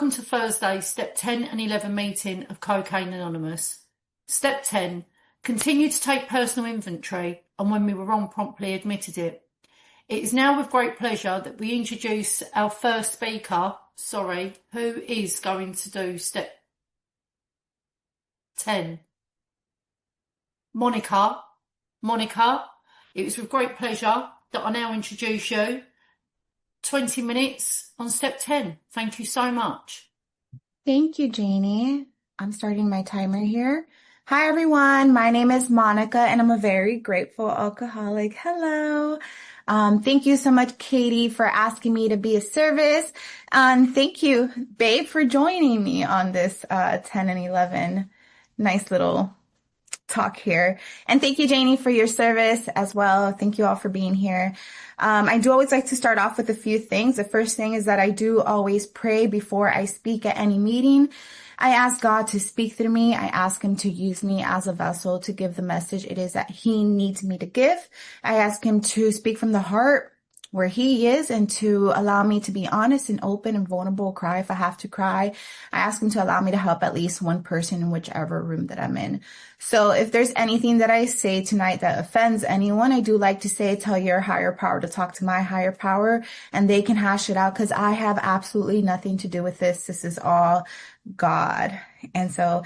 Welcome to Thursday's Step 10 and 11 meeting of Cocaine Anonymous. Step 10. Continue to take personal inventory, and when we were wrong, promptly admitted it. It is now with great pleasure that we introduce our first speaker, who is going to do Step 10. Monica, it is with great pleasure that I now introduce you. 20 minutes on Step 10. Thank you so much. Thank you, Janie. I'm starting my timer here. Hi, everyone. My name is Monica, and I'm a very grateful alcoholic. Hello. Thank you so much, Katie, for asking me to be of service. Thank you, babe, for joining me on this 10 and 11. Nice little talk here. And thank you, Janie, for your service as well. Thank you all for being here. I do always like to start off with a few things. The first thing is that I do always pray before I speak at any meeting. I ask God to speak through me. I ask him to use me as a vessel to give the message it is that he needs me to give. I ask him to speak from the heart where he is and to allow me to be honest and open and vulnerable, cry if I have to cry. I ask him to allow me to help at least one person in whichever room that I'm in. So if there's anything that I say tonight that offends anyone, I do like to say, tell your higher power to talk to my higher power and they can hash it out because I have absolutely nothing to do with this. This is all God. And so,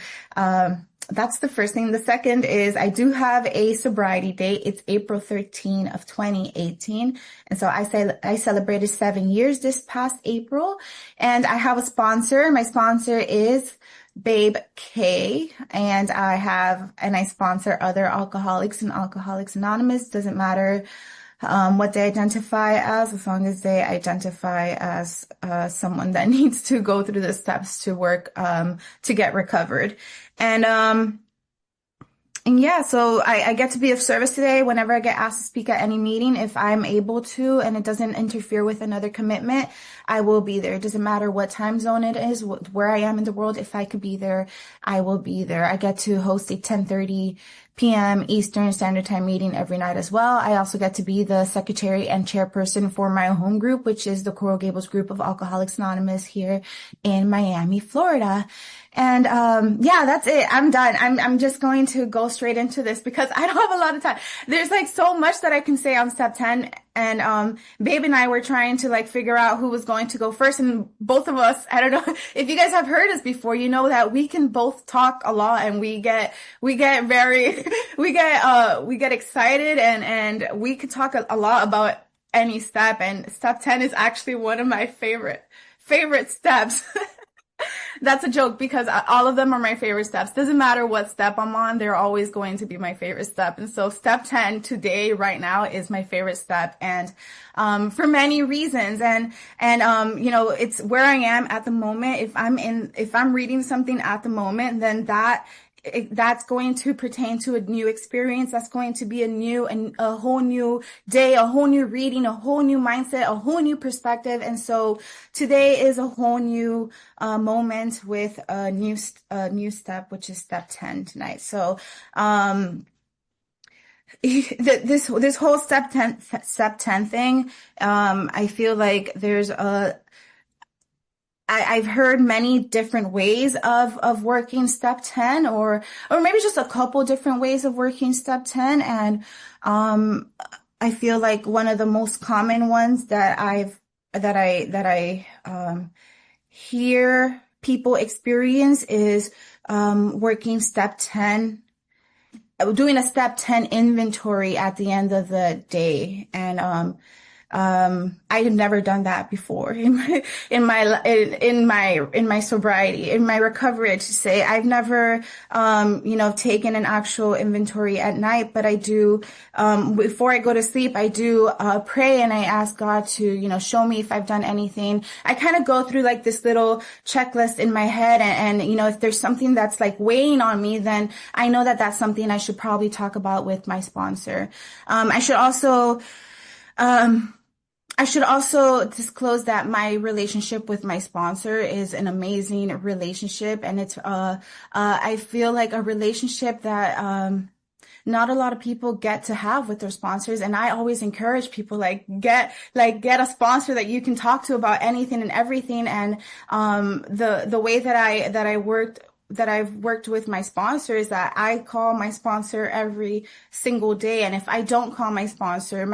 that's the first thing. The second is I do have a sobriety date. It's April 13 of 2018. And so I celebrated 7 years this past April, and I have a sponsor. My sponsor is Babe K, and I sponsor other alcoholics and Alcoholics Anonymous. Doesn't matter what they identify as long as they identify as someone that needs to go through the steps to work to get recovered. And yeah, so I get to be of service today whenever I get asked to speak at any meeting. If I'm able to and it doesn't interfere with another commitment, I will be there. It doesn't matter what time zone it is, where I am in the world. If I could be there, I will be there. I get to host a 10:30 p.m. Eastern Standard Time meeting every night as well. I also get to be the secretary and chairperson for my home group, which is the Coral Gables group of Alcoholics Anonymous here in Miami, Florida. And yeah, that's it. I'm done. I'm just going to go straight into this because I don't have a lot of time. There's like so much that I can say on Step 10. And Babe and I were trying to like figure out who was going to go first. And both of us, I don't know if you guys have heard us before, you know that we can both talk a lot and we get very we get excited and we could talk a lot about any step. And Step 10 is actually one of my favorite steps. That's a joke because all of them are my favorite steps. Doesn't matter what step I'm on, they're always going to be my favorite step. And so Step 10 today, right now, is my favorite step. And for many reasons. And you know, it's where I am at the moment. If I'm reading something at the moment, then that's going to pertain to a new experience. That's going to be a whole new day, a whole new reading, a whole new mindset, a whole new perspective. And so today is a whole new moment with a new step, which is Step 10 tonight. So this whole Step 10 thing, I feel like there's I've heard many different ways of working Step 10 or maybe just a couple different ways of working Step 10. And, I feel like one of the most common ones that I hear people experience is, working Step 10, doing a Step 10 inventory at the end of the day. And, I have never done that before in my sobriety, in my recovery, I should say. I've never, taken an actual inventory at night, but I do, before I go to sleep, I do, pray and I ask God to, show me if I've done anything. I kind of go through like this little checklist in my head and, if there's something that's like weighing on me, then I know that that's something I should probably talk about with my sponsor. I should also disclose that my relationship with my sponsor is an amazing relationship, and it's I feel like a relationship that not a lot of people get to have with their sponsors. And I always encourage people, get a sponsor that you can talk to about anything and everything. And, the way that I've worked with my sponsor is that I call my sponsor every single day. And if I don't call my sponsor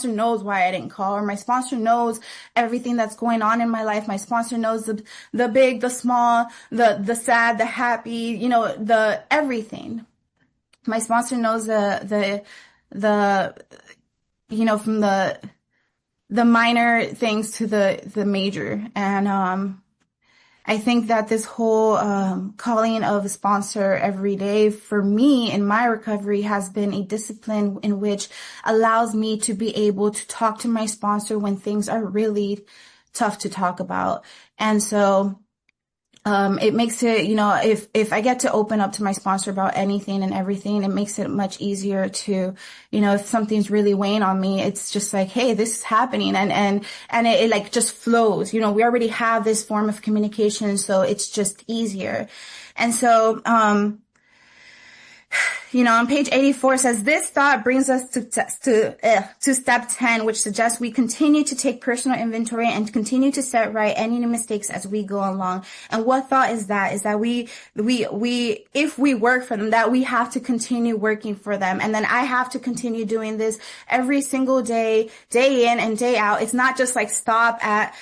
knows why I didn't call, or my sponsor knows everything that's going on in my life. My sponsor knows the big, the small, the sad, the happy, the everything. My sponsor knows the from the minor things to the major. And, I think that this whole calling of a sponsor every day for me in my recovery has been a discipline in which allows me to be able to talk to my sponsor when things are really tough to talk about. And so it makes it, if I get to open up to my sponsor about anything and everything, it makes it much easier to, if something's really weighing on me, it's just like, hey, this is happening. And it like just flows, we already have this form of communication. So it's just easier. And so, on page 84 says, this thought brings us to step 10, which suggests we continue to take personal inventory and continue to set right any mistakes as we go along. And what thought is that? Is that we, if we work for them, that we have to continue working for them. And then I have to continue doing this every single day, day in and day out. It's not just like stop at,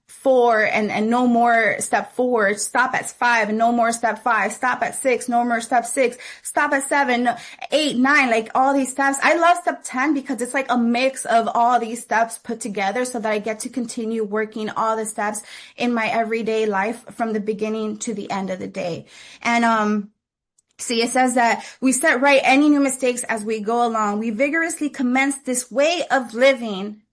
4 and no more step 4, stop at 5 and no more step 5, stop at 6, no more step 6, stop at 7, 8, 9, like all these steps. I love step 10 because it's like a mix of all these steps put together so that I get to continue working all the steps in my everyday life from the beginning to the end of the day. And, see, it says that we set right any new mistakes as we go along. We vigorously commence this way of living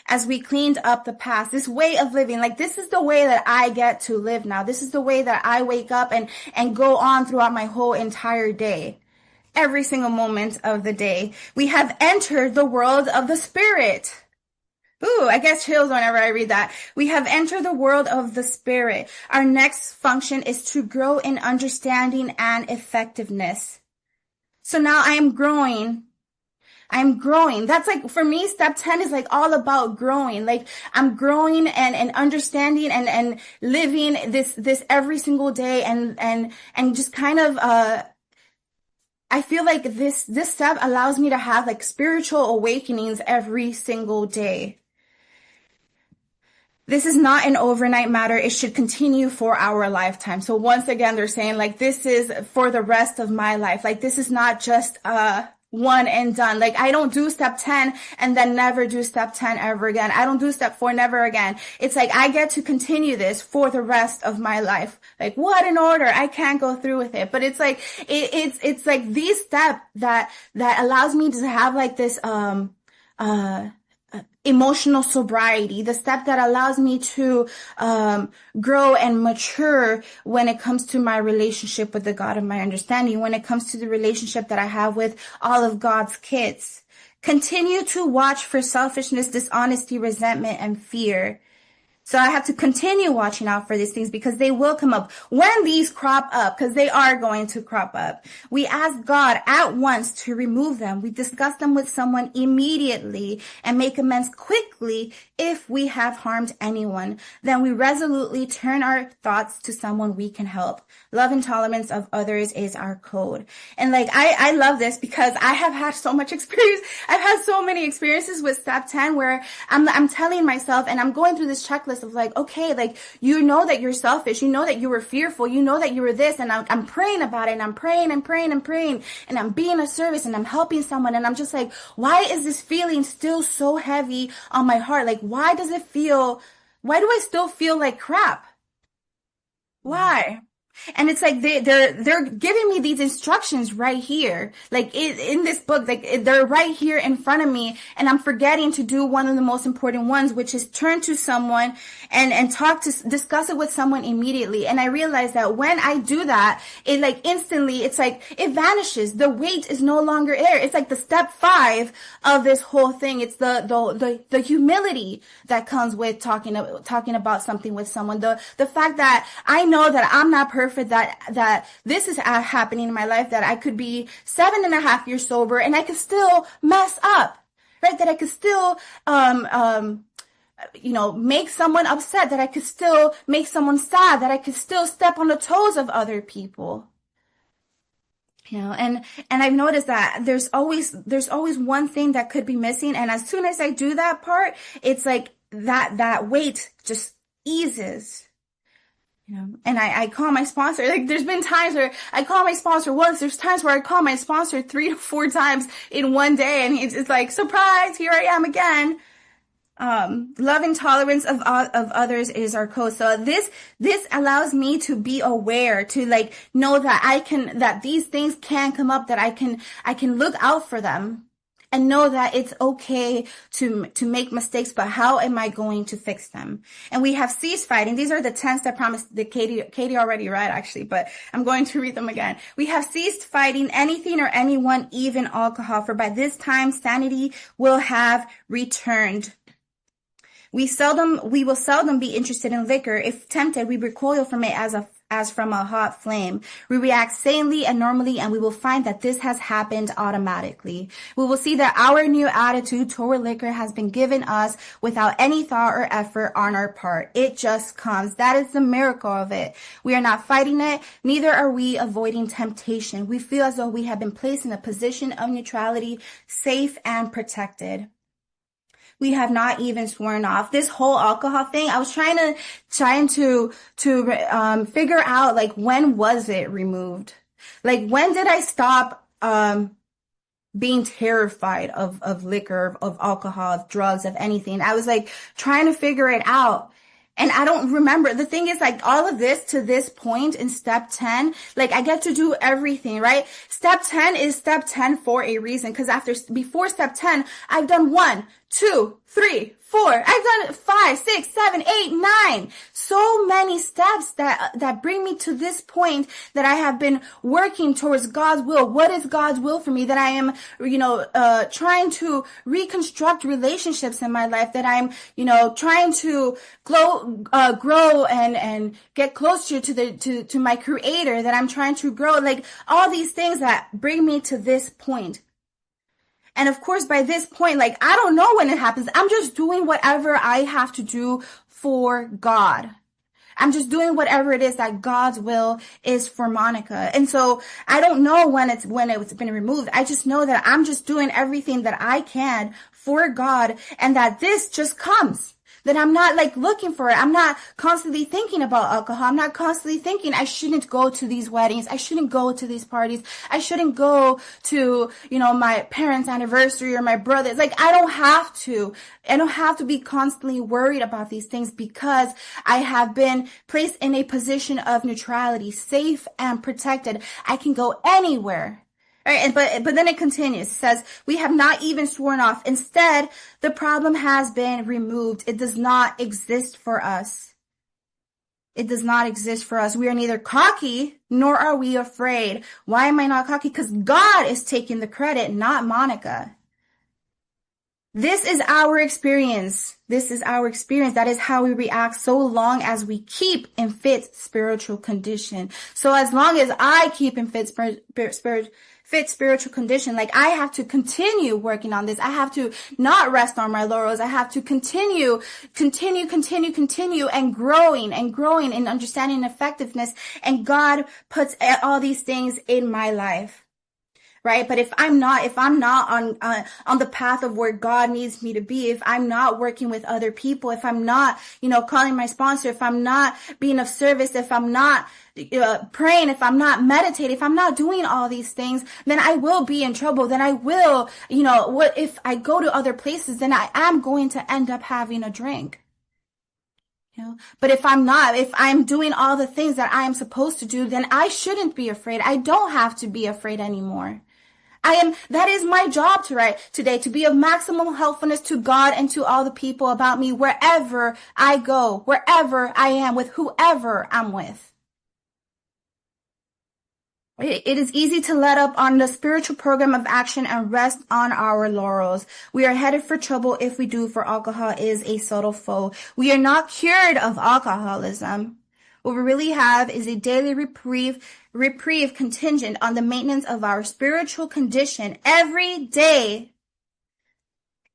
as we cleaned up the past, this way of living. Like, this is the way that I get to live now. This is the way that I wake up and go on throughout my whole entire day. Every single moment of the day. We have entered the world of the Spirit. Ooh, I get chills whenever I read that. We have entered the world of the Spirit. Our next function is to grow in understanding and effectiveness. So now I am growing. I'm growing. That's like, for me, step 10 is like all about growing. Like, I'm growing and understanding and living this every single day and just kind of, I feel like this step allows me to have like spiritual awakenings every single day. This is not an overnight matter. It should continue for our lifetime. So once again, they're saying like, this is for the rest of my life. Like, this is not just, one and done. Like, I don't do step 10 and then never do step 10 ever again. I don't do step 4 never again. It's like I get to continue this for the rest of my life. Like, what an order. I can't go through with it. But it's like, it's like the step that allows me to have like this, emotional sobriety, the step that allows me to grow and mature when it comes to my relationship with the God of my understanding, when it comes to the relationship that I have with all of God's kids. Continue to watch for selfishness, dishonesty, resentment, and fear. So I have to continue watching out for these things because they will come up. When these crop up, because they are going to crop up, we ask God at once to remove them. We discuss them with someone immediately and make amends quickly if we have harmed anyone. Then we resolutely turn our thoughts to someone we can help. Love and tolerance of others is our code. And like, I love this because I have had so much experience. I've had so many experiences with step 10 where I'm telling myself and I'm going through this checklist of like, okay, like, you know that you're selfish. You know that you were fearful. You know that you were this. And I'm praying about it and I'm praying and praying and praying and I'm being of service and I'm helping someone. And I'm just like, why is this feeling still so heavy on my heart? Like, why do I still feel like crap? Why? And it's like they're giving me these instructions right here, like in this book, like they're right here in front of me, and I'm forgetting to do one of the most important ones, which is turn to someone and discuss it with someone immediately. And I realized that when I do that, it like instantly, it's like it vanishes. The weight is no longer there. It's like the step 5 of this whole thing. It's the humility that comes with talking about something with someone. The fact that I know that I'm not perfect. perfect that this is happening in my life, that I could be 7.5 years sober and I could still mess up, right? That I could still, make someone upset, that I could still make someone sad, that I could still step on the toes of other people. And I've noticed that there's always one thing that could be missing. And as soon as I do that part, it's like that weight just eases. And I call my sponsor. Like, there's been times where I call my sponsor once. There's times where I call my sponsor 3 to 4 times in one day. And he's just like, surprise, here I am again. Love and tolerance of others is our code. So this allows me to be aware, to like know that that these things can come up, that I can look out for them and know that it's okay to make mistakes, but how am I going to fix them? And we have ceased fighting. These are the 10 step promise that Katie already read, actually, but I'm going to read them again. We have ceased fighting anything or anyone, even alcohol, for by this time sanity will have returned. We will seldom be interested in liquor. If tempted, we recoil from it as from a hot flame. We react sanely and normally, and we will find that this has happened automatically. We will see that our new attitude toward liquor has been given us without any thought or effort on our part. It just comes. That is the miracle of it. We are not fighting it. Neither are we avoiding temptation. We feel as though we have been placed in a position of neutrality, safe and protected. We have not even sworn off. This whole alcohol thing, I was trying to figure out, like, when was it removed? Like, when did I stop being terrified of liquor, of alcohol, of drugs, of anything? I was like trying to figure it out. And I don't remember. The thing is, like, all of this to this point in step 10, like, I get to do everything, right? Step 10 is step 10 for a reason. Cause before step 10, I've done 1, 2, 3, 4. I've done 5, 6, 7, 8, 9. So many steps that bring me to this point, that I have been working towards God's will. What is God's will for me? That I am, trying to reconstruct relationships in my life. That I'm, trying to grow and get closer to my Creator. That I'm trying to grow, like, all these things that bring me to this point. And of course, by this point, like, I don't know when it happens. I'm just doing whatever I have to do for God. I'm just doing whatever it is that God's will is for Monica. And so I don't know when it's been removed. I just know that I'm just doing everything that I can for God, and that this just comes. That I'm not like looking for it. I'm not constantly thinking about alcohol. I'm not constantly thinking I shouldn't go to these weddings. I shouldn't go to these parties. I shouldn't go to, my parents' anniversary or my brother's. Like, I don't have to be constantly worried about these things, because I have been placed in a position of neutrality, safe and protected. I can go anywhere. All right, but then it continues. It says, we have not even sworn off. Instead, the problem has been removed. It does not exist for us. It does not exist for us. We are neither cocky nor are we afraid. Why am I not cocky? Because God is taking the credit, not Monica. This is our experience. This is our experience. That is how we react so long as we keep in fit spiritual condition. So as long as I keep in fit spiritual condition, like, I have to continue working on this. I have to not rest on my laurels. I have to continue and growing in understanding and effectiveness. And God puts all these things in my life. Right? But if I'm not on the path of where God needs me to be, if I'm not working with other people, if I'm not, calling my sponsor, if I'm not being of service, if I'm not praying, if I'm not meditating, if I'm not doing all these things, then I will be in trouble. Then I will, what if I go to other places, then I am going to end up having a drink. But if I'm doing all the things that I am supposed to do, then I shouldn't be afraid. I don't have to be afraid anymore. That is my job today, to be of maximum helpfulness to God and to all the people about me, wherever I go, wherever I am, with whoever I'm with. It is easy to let up on the spiritual program of action and rest on our laurels. We are headed for trouble if we do, for alcohol is a subtle foe. We are not cured of alcoholism. What we really have is a daily reprieve contingent on the maintenance of our spiritual condition. Every day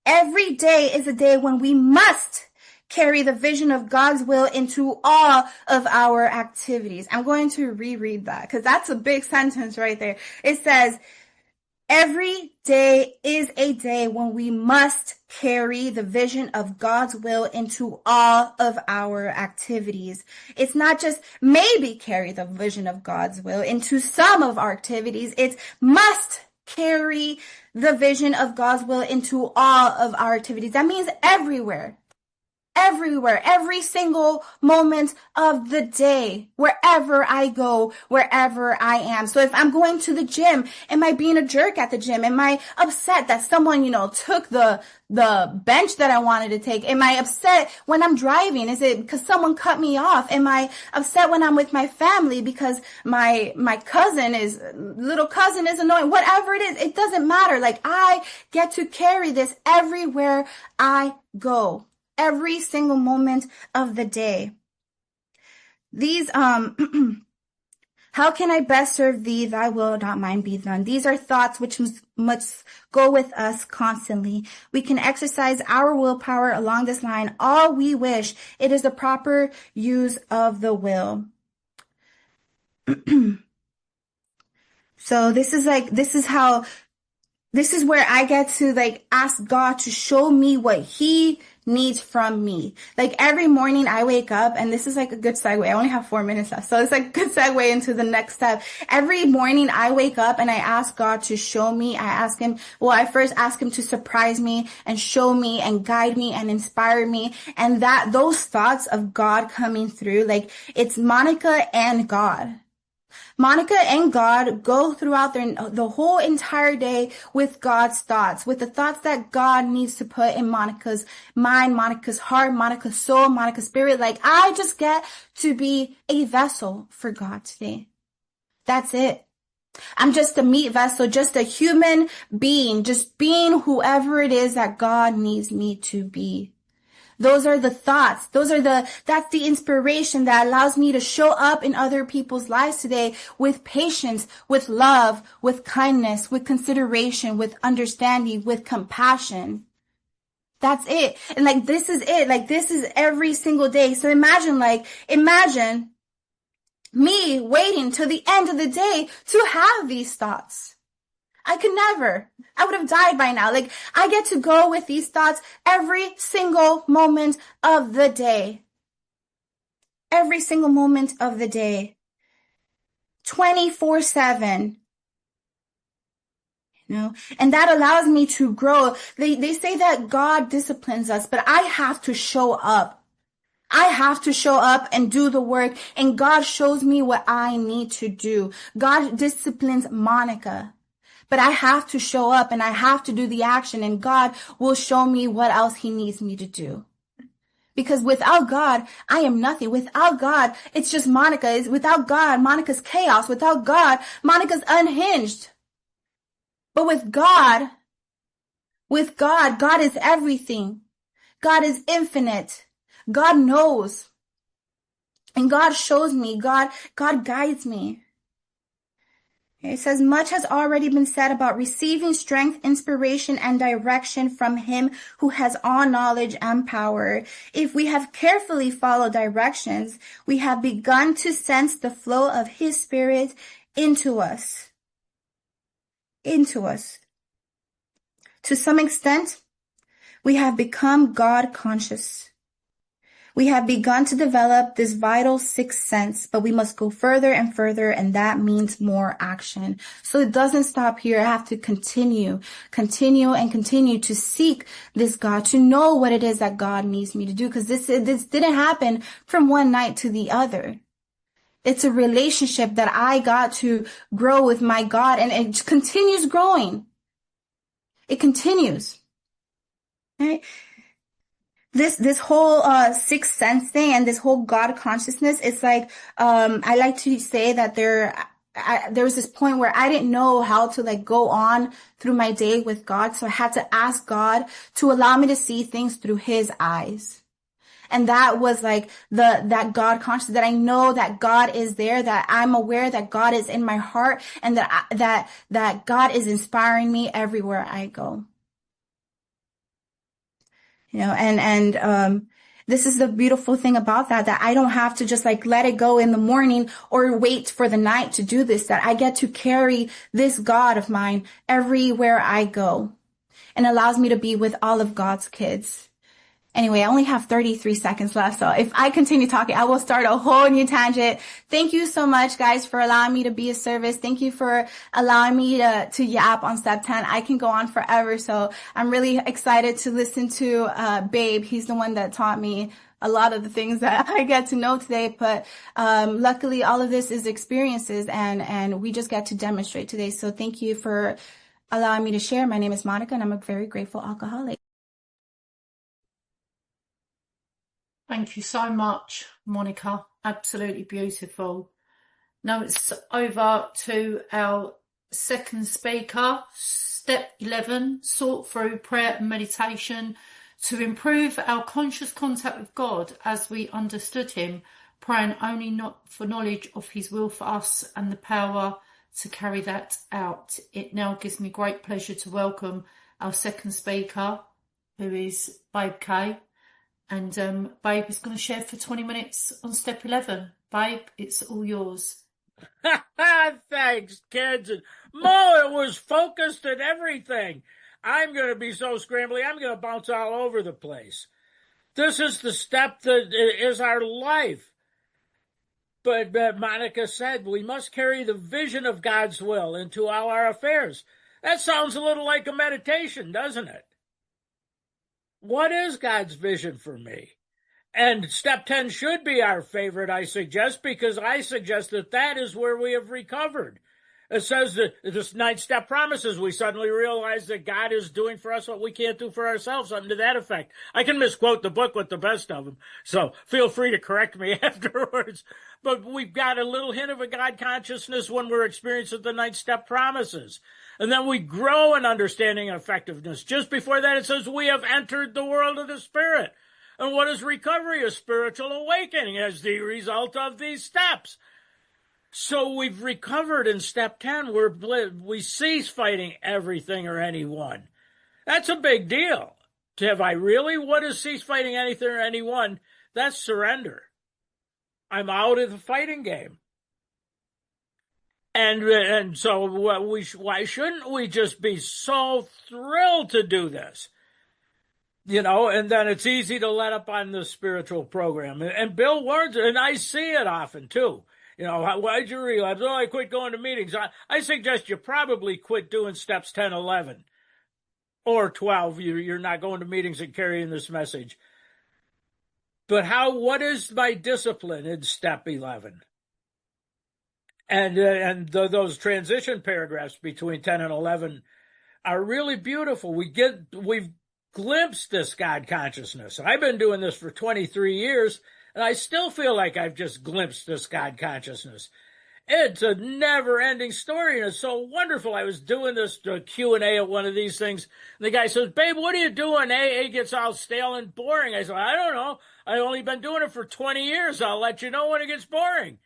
is a day when we must carry the vision of God's will into all of our activities. I'm going to reread that because that's a big sentence right there. It says, every day is a day when we must carry the vision of God's will into all of our activities. It's not just maybe carry the vision of God's will into some of our activities. It's must carry the vision of God's will into all of our activities. That means everywhere, every single moment of the day, wherever I go, wherever I am. So if I'm going to the gym, am I being a jerk at the gym? Am I upset that someone, took the bench that I wanted to take? Am I upset when I'm driving? Is it because someone cut me off? Am I upset when I'm with my family because my little cousin is annoying? Whatever it is, it doesn't matter. Like, I get to carry this everywhere I go. Every single moment of the day. These, how can I best serve thee? Thy will, not mine, be done. These are thoughts which must go with us constantly. We can exercise our willpower along this line all we wish. It is the proper use of the will. So this is where I get to ask God to show me what he needs from me. Like, every morning I wake up, and this is a good segue. I only have 4 minutes left, so it's a good segue into the next step. Every morning I wake up and I ask God to show me. I first ask him to surprise me and show me and guide me and inspire me. And those thoughts of God coming through, it's Monica and God. Monica and God go throughout the whole entire day with God's thoughts, with the thoughts that God needs to put in Monica's mind, Monica's heart, Monica's soul, Monica's spirit. I just get to be a vessel for God today. That's it. I'm just a meat vessel, just a human being, just being whoever it is that God needs me to be. Those are the thoughts. That's the inspiration that allows me to show up in other people's lives today with patience, with love, with kindness, with consideration, with understanding, with compassion. That's it. And this is it. This is every single day. So imagine me waiting till the end of the day to have these thoughts. I could never. I would have died by now. I get to go with these thoughts every single moment of the day. Every single moment of the day. 24/7. And that allows me to grow. They say that God disciplines us, but I have to show up. I have to show up and do the work, and God shows me what I need to do. God disciplines Monica. But I have to show up and I have to do the action, and God will show me what else he needs me to do. Because without God, I am nothing. Without God, it's just Monica. Without God, Monica's chaos. Without God, Monica's unhinged. But with God, God is everything. God is infinite. God knows. And God shows me. God guides me. It says, much has already been said about receiving strength, inspiration, and direction from him who has all knowledge and power. If we have carefully followed directions, we have begun to sense the flow of his spirit into us. To some extent, we have become God conscious. We have begun to develop this vital sixth sense, but we must go further and further, and that means more action. So it doesn't stop here. I have to continue to seek this God, to know what it is that God needs me to do, because this didn't happen from one night to the other. It's a relationship that I got to grow with my God, and it continues growing. It continues. Right? This whole sixth sense thing and this whole God consciousness, it's I like to say that there was this point where I didn't know how to go on through my day with God, so I had to ask God to allow me to see things through his eyes. And that was like that God consciousness, that I know that God is there, that I'm aware that God is in my heart, and that God is inspiring me everywhere I go. This is the beautiful thing about that I don't have to just like let it go in the morning or wait for the night to do this, that I get to carry this God of mine everywhere I go, and allows me to be with all of God's kids. Anyway, I only have 33 seconds left, so if I continue talking, I will start a whole new tangent. Thank you so much, guys, for allowing me to be of service. Thank you for allowing me to yap on step 10. I can go on forever, so I'm really excited to listen to Babe. He's the one that taught me a lot of the things that I get to know today, but luckily all of this is experiences, and we just get to demonstrate today. So thank you for allowing me to share. My name is Monica, and I'm a very grateful alcoholic. Thank you so much, Monica. Absolutely beautiful. Now it's over to our second speaker, step 11, sort through prayer and meditation to improve our conscious contact with God as we understood him, praying only not for knowledge of his will for us and the power to carry that out. It now gives me great pleasure to welcome our second speaker, who is Babe K. And Babe is going to share for 20 minutes on step 11. Babe, it's all yours. Thanks, kids. And Mo, it was focused and everything. I'm going to be so scrambly, I'm going to bounce all over the place. This is the step that is our life. But Monica said we must carry the vision of God's will into all our affairs. That sounds a little like a meditation, doesn't it? What is God's vision for me? And step 10 should be our favorite, I suggest, because I suggest that that is where we have recovered. It says that this 9th step promises we suddenly realize that God is doing for us what we can't do for ourselves, something to that effect. I can misquote the book with the best of them, so feel free to correct me afterwards. But we've got a little hint of a God consciousness when we're experiencing the 9th step promises. And then we grow in understanding and effectiveness. Just before that, it says we have entered the world of the Spirit. And what is recovery? A spiritual awakening as the result of these steps. So we've recovered in step 10. We cease fighting everything or anyone. That's a big deal. Have I really? What is cease fighting anything or anyone? That's surrender. I'm out of the fighting game. And so why shouldn't we just be so thrilled to do this? You know, and then it's easy to let up on the spiritual program. And Bill warns, and I see it often too. You know, why'd you relapse? Oh, I quit going to meetings. I suggest you probably quit doing steps 10, 11, or 12. You're not going to meetings and carrying this message. But what is my discipline in step 11? And those transition paragraphs between 10 and 11 are really beautiful. We've glimpsed this God consciousness. I've been doing this for 23 years, and I still feel like I've just glimpsed this God consciousness. It's a never-ending story, and it's so wonderful. I was doing this Q&A at one of these things, and the guy says, "Babe, what are you doing? AA gets all stale and boring." I said, "I don't know. I've only been doing it for 20 years. I'll let you know when it gets boring."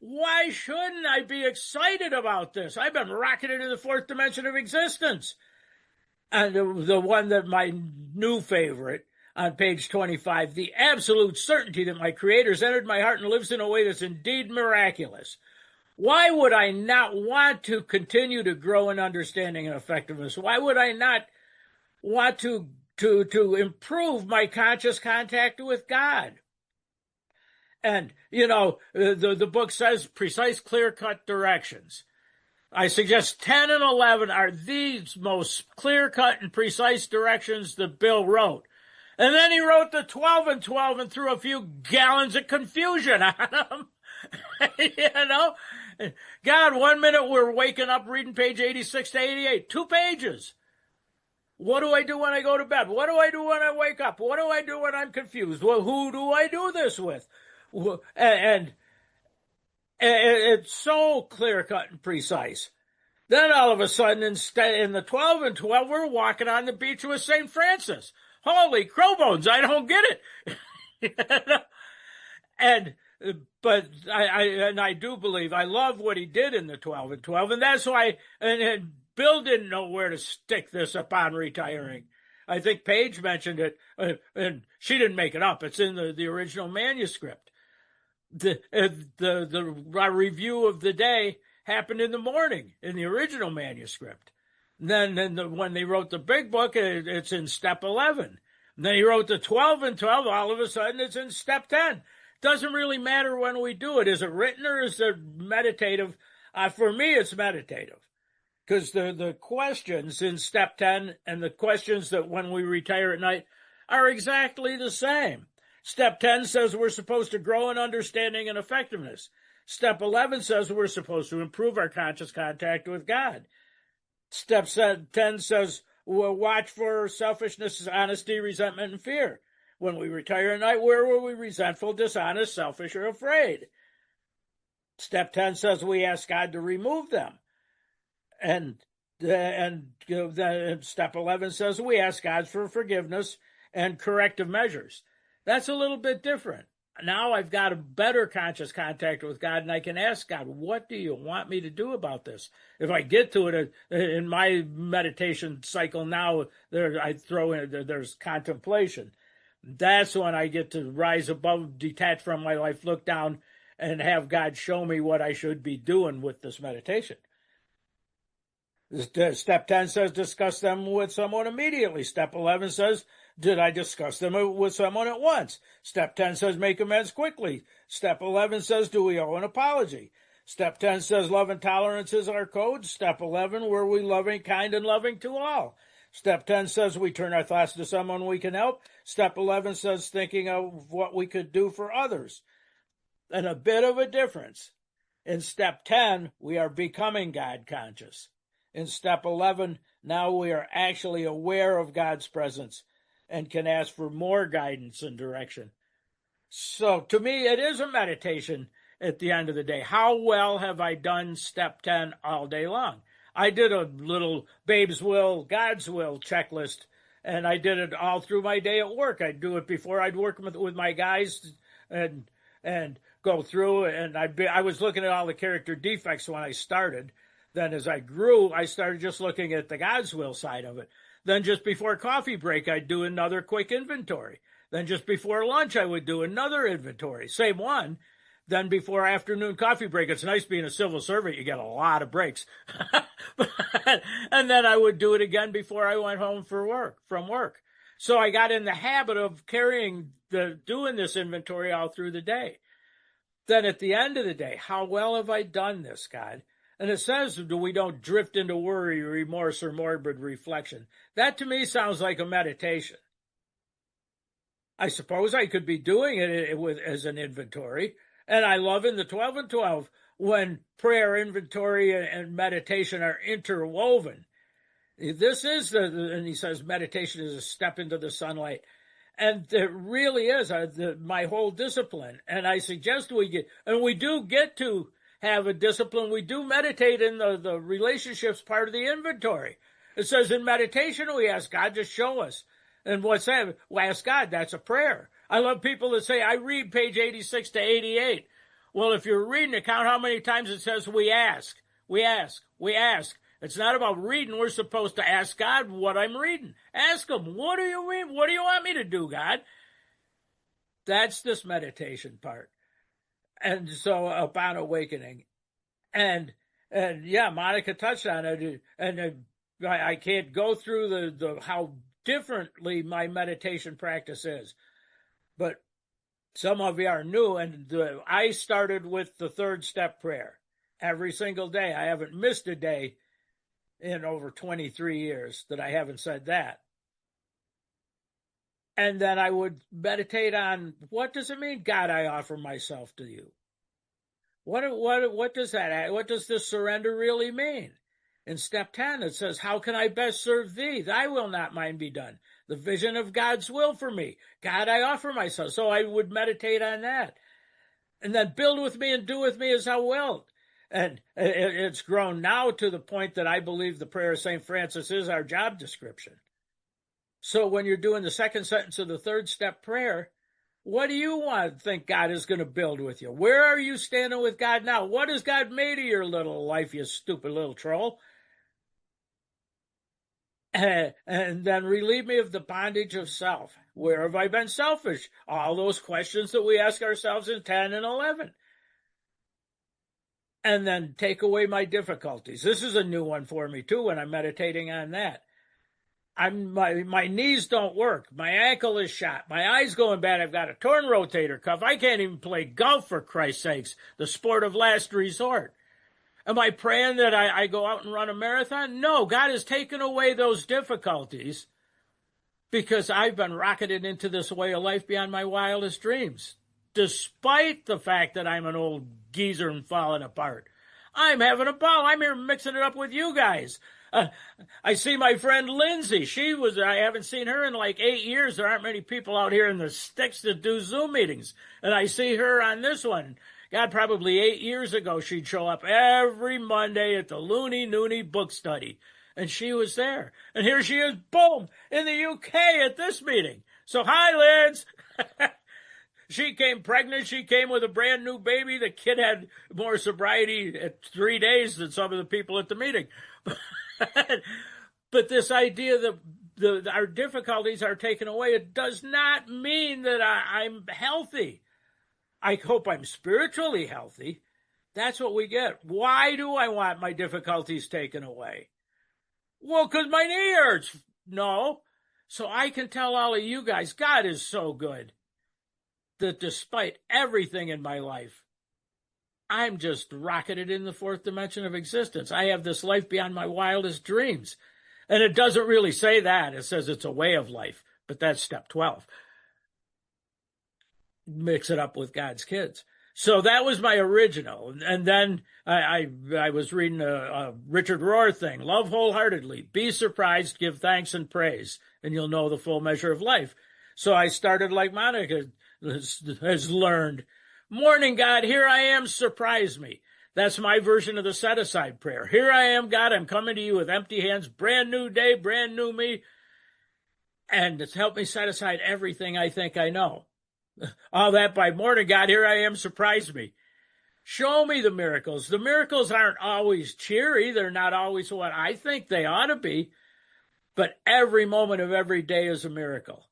Why shouldn't I be excited about this? I've been rocketed into the fourth dimension of existence. And the one that my new favorite on page 25, the absolute certainty that my Creator's entered my heart and lives in a way that's indeed miraculous. Why would I not want to continue to grow in understanding and effectiveness? Why would I not want to improve my conscious contact with God? And, you know, the book says precise, clear-cut directions. I suggest 10 and 11 are the most clear-cut and precise directions that Bill wrote. And then he wrote the 12 and 12 and threw a few gallons of confusion on them. You know? God, 1 minute we're waking up reading page 86 to 88. 2 pages. What do I do when I go to bed? What do I do when I wake up? What do I do when I'm confused? Well, who do I do this with? And it's so clear-cut and precise. Then all of a sudden, in the 12 and 12, we're walking on the beach with St. Francis. Holy crowbones, I don't get it. And but I do believe I love what he did in the 12 and 12, and that's why. And Bill didn't know where to stick this upon retiring. I think Paige mentioned it, and she didn't make it up. It's in the original manuscript. The review of the day happened in the morning in the original manuscript. Then when they wrote the big book, it's in step 11. And then he wrote the 12 and 12. All of a sudden, it's in step 10. Doesn't really matter when we do it. Is it written or is it meditative? For me, it's meditative. Because the questions in step 10 and the questions that when we retire at night are exactly the same. Step 10 says we're supposed to grow in understanding and effectiveness. Step 11 says we're supposed to improve our conscious contact with God. Step 10 says we'll watch for selfishness, honesty, resentment, and fear. When we retire at night, where were we resentful, dishonest, selfish, or afraid? Step 10 says we ask God to remove them. And step 11 says we ask God for forgiveness and corrective measures. That's a little bit different. Now I've got a better conscious contact with God, and I can ask God, what do you want me to do about this? If I get to it in my meditation cycle now, I throw in, there's contemplation. That's when I get to rise above, detach from my life, look down, and have God show me what I should be doing with this meditation. Step 10 says discuss them with someone immediately. Step 11 says, did I discuss them with someone at once? Step 10 says make amends quickly. Step 11 says, do we owe an apology? Step 10 says love and tolerance is our code. Step 11, were we loving, kind, and loving to all? Step 10 says we turn our thoughts to someone we can help. Step 11 says thinking of what we could do for others. And a bit of a difference. In step 10, we are becoming God conscious. In step 11, now we are actually aware of God's presence and can ask for more guidance and direction. So to me, it is a meditation at the end of the day. How well have I done step 10 all day long? I did a little Babe's Will, God's Will checklist, and I did it all through my day at work. I'd do it before I'd work with my guys and go through, and I was looking at all the character defects when I started. Then as I grew, I started just looking at the God's will side of it. Then just before coffee break, I'd do another quick inventory. Then just before lunch, I would do another inventory. Same one. Then before afternoon coffee break, it's nice being a civil servant. You get a lot of breaks. And then I would do it again before I went home from work. So I got in the habit of doing this inventory all through the day. Then at the end of the day, how well have I done this, God? And it says we don't drift into worry, remorse, or morbid reflection. That to me sounds like a meditation. I suppose I could be doing it as an inventory. And I love in the 12 and 12 when prayer, inventory, and meditation are interwoven. This is and he says meditation is a step into the sunlight. And it really is my whole discipline. And I suggest we do get to have a discipline. We do meditate in the relationships part of the inventory. It says in meditation, we ask God to show us. And what's that? We ask God, that's a prayer. I love people that say, I read page 86 to 88. Well, if you're reading it, count how many times it says we ask. We ask. We ask. It's not about reading. We're supposed to ask God what I'm reading. Ask him, what do you read? What do you want me to do, God? That's this meditation part. And so upon awakening. And yeah, Monica touched on it. And I can't go through the how differently my meditation practice is. But some of you are new, and I started with the third step prayer every single day. I haven't missed a day in over 23 years that I haven't said that. And then I would meditate on, what does it mean, God, I offer myself to you? What does that? What does this surrender really mean? In step 10, it says, how can I best serve thee? Thy will, not mine, be done. The vision of God's will for me. God, I offer myself. So I would meditate on that. And then build with me and do with me as thou wilt. And it's grown now to the point that I believe the prayer of St. Francis is our job description. So when you're doing the second sentence of the third step prayer, What do you think God is going to build with you? Where are you standing with God now? What has God made of your little life, you stupid little troll? And then relieve me of the bondage of self. Where have I been selfish? All those questions that we ask ourselves in 10 and 11. And then take away my difficulties. This is a new one for me, too, when I'm meditating on that. My knees don't work. My ankle is shot. My eye's going bad. I've got a torn rotator cuff. I can't even play golf, for Christ's sakes, the sport of last resort. Am I praying that I go out and run a marathon? No, God has taken away those difficulties because I've been rocketed into this way of life beyond my wildest dreams. Despite the fact that I'm an old geezer and falling apart, I'm having a ball. I'm here mixing it up with you guys. I see my friend Lindsay. I haven't seen her in like 8 years. There aren't many people out here in the sticks that do Zoom meetings. And I see her on this one. God, probably 8 years ago, she'd show up every Monday at the Looney Nooney book study. And she was there. And here she is, boom, in the UK at this meeting. So hi, Liz. She came pregnant. She came with a brand new baby. The kid had more sobriety at 3 days than some of the people at the meeting. But this idea that our difficulties are taken away, it does not mean that I'm healthy. I hope I'm spiritually healthy. That's what we get. Why do I want my difficulties taken away? Well, because my knee hurts. No. So I can tell all of you guys, God is so good that despite everything in my life, I'm just rocketed in the fourth dimension of existence. I have this life beyond my wildest dreams. And it doesn't really say that. It says it's a way of life, but that's step 12. Mix it up with God's kids. So that was my original. And then I was reading a Richard Rohr thing. Love wholeheartedly. Be surprised, give thanks and praise, and you'll know the full measure of life. So I started like Monica has learned. Morning, God, here I am, surprise me. That's my version of the set-aside prayer. Here I am, God, I'm coming to you with empty hands, brand new day, brand new me, and it's helped me set aside everything I think I know. All that by morning, God, here I am, surprise me. Show me the miracles. The miracles aren't always cheery. They're not always what I think they ought to be, but every moment of every day is a miracle.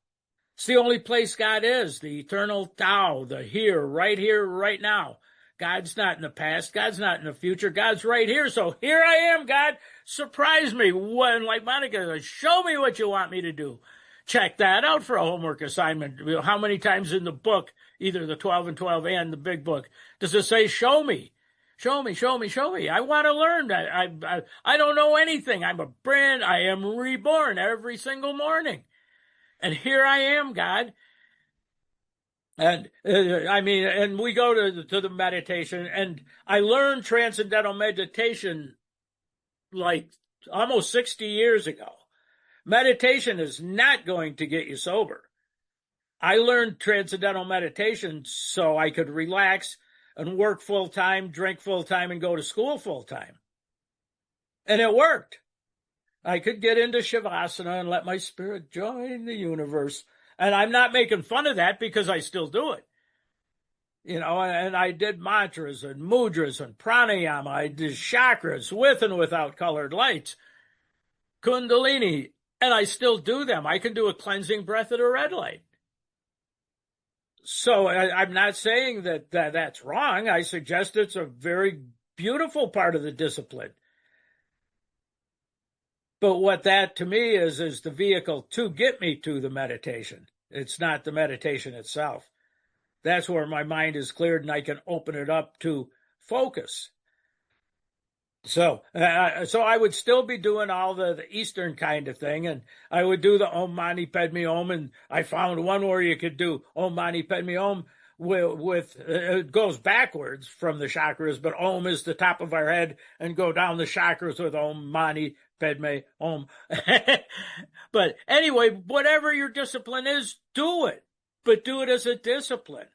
It's the only place God is, the eternal Tao, the here, right now. God's not in the past. God's not in the future. God's right here. So here I am, God. Surprise me. When, like Monica says, show me what you want me to do. Check that out for a homework assignment. How many times in the book, either the 12 and 12 and the big book, does it say, show me? Show me, show me, show me. I want to learn. I don't know anything. I am reborn every single morning. And here I am, God. And and we go to the meditation, and I learned transcendental meditation like almost 60 years ago. Meditation is not going to get you sober. I learned transcendental meditation so I could relax and work full time, drink full time, and go to school full time. And it worked. I could get into Shavasana and let my spirit join the universe. And I'm not making fun of that because I still do it. And I did mantras and mudras and pranayama. I did chakras with and without colored lights, kundalini, and I still do them. I can do a cleansing breath at a red light. So I'm not saying that that's wrong. I suggest it's a very beautiful part of the discipline. But what that to me is the vehicle to get me to the meditation. It's not the meditation itself. That's where my mind is cleared and I can open it up to focus. So I would still be doing all the Eastern kind of thing, and I would do the Om Mani Padme Om, and I found one where you could do Om Mani Padme Om with it goes backwards from the chakras, but Om is the top of our head, and go down the chakras with Om Mani Padme Om. But anyway, whatever your discipline is, do it, but do it as a discipline.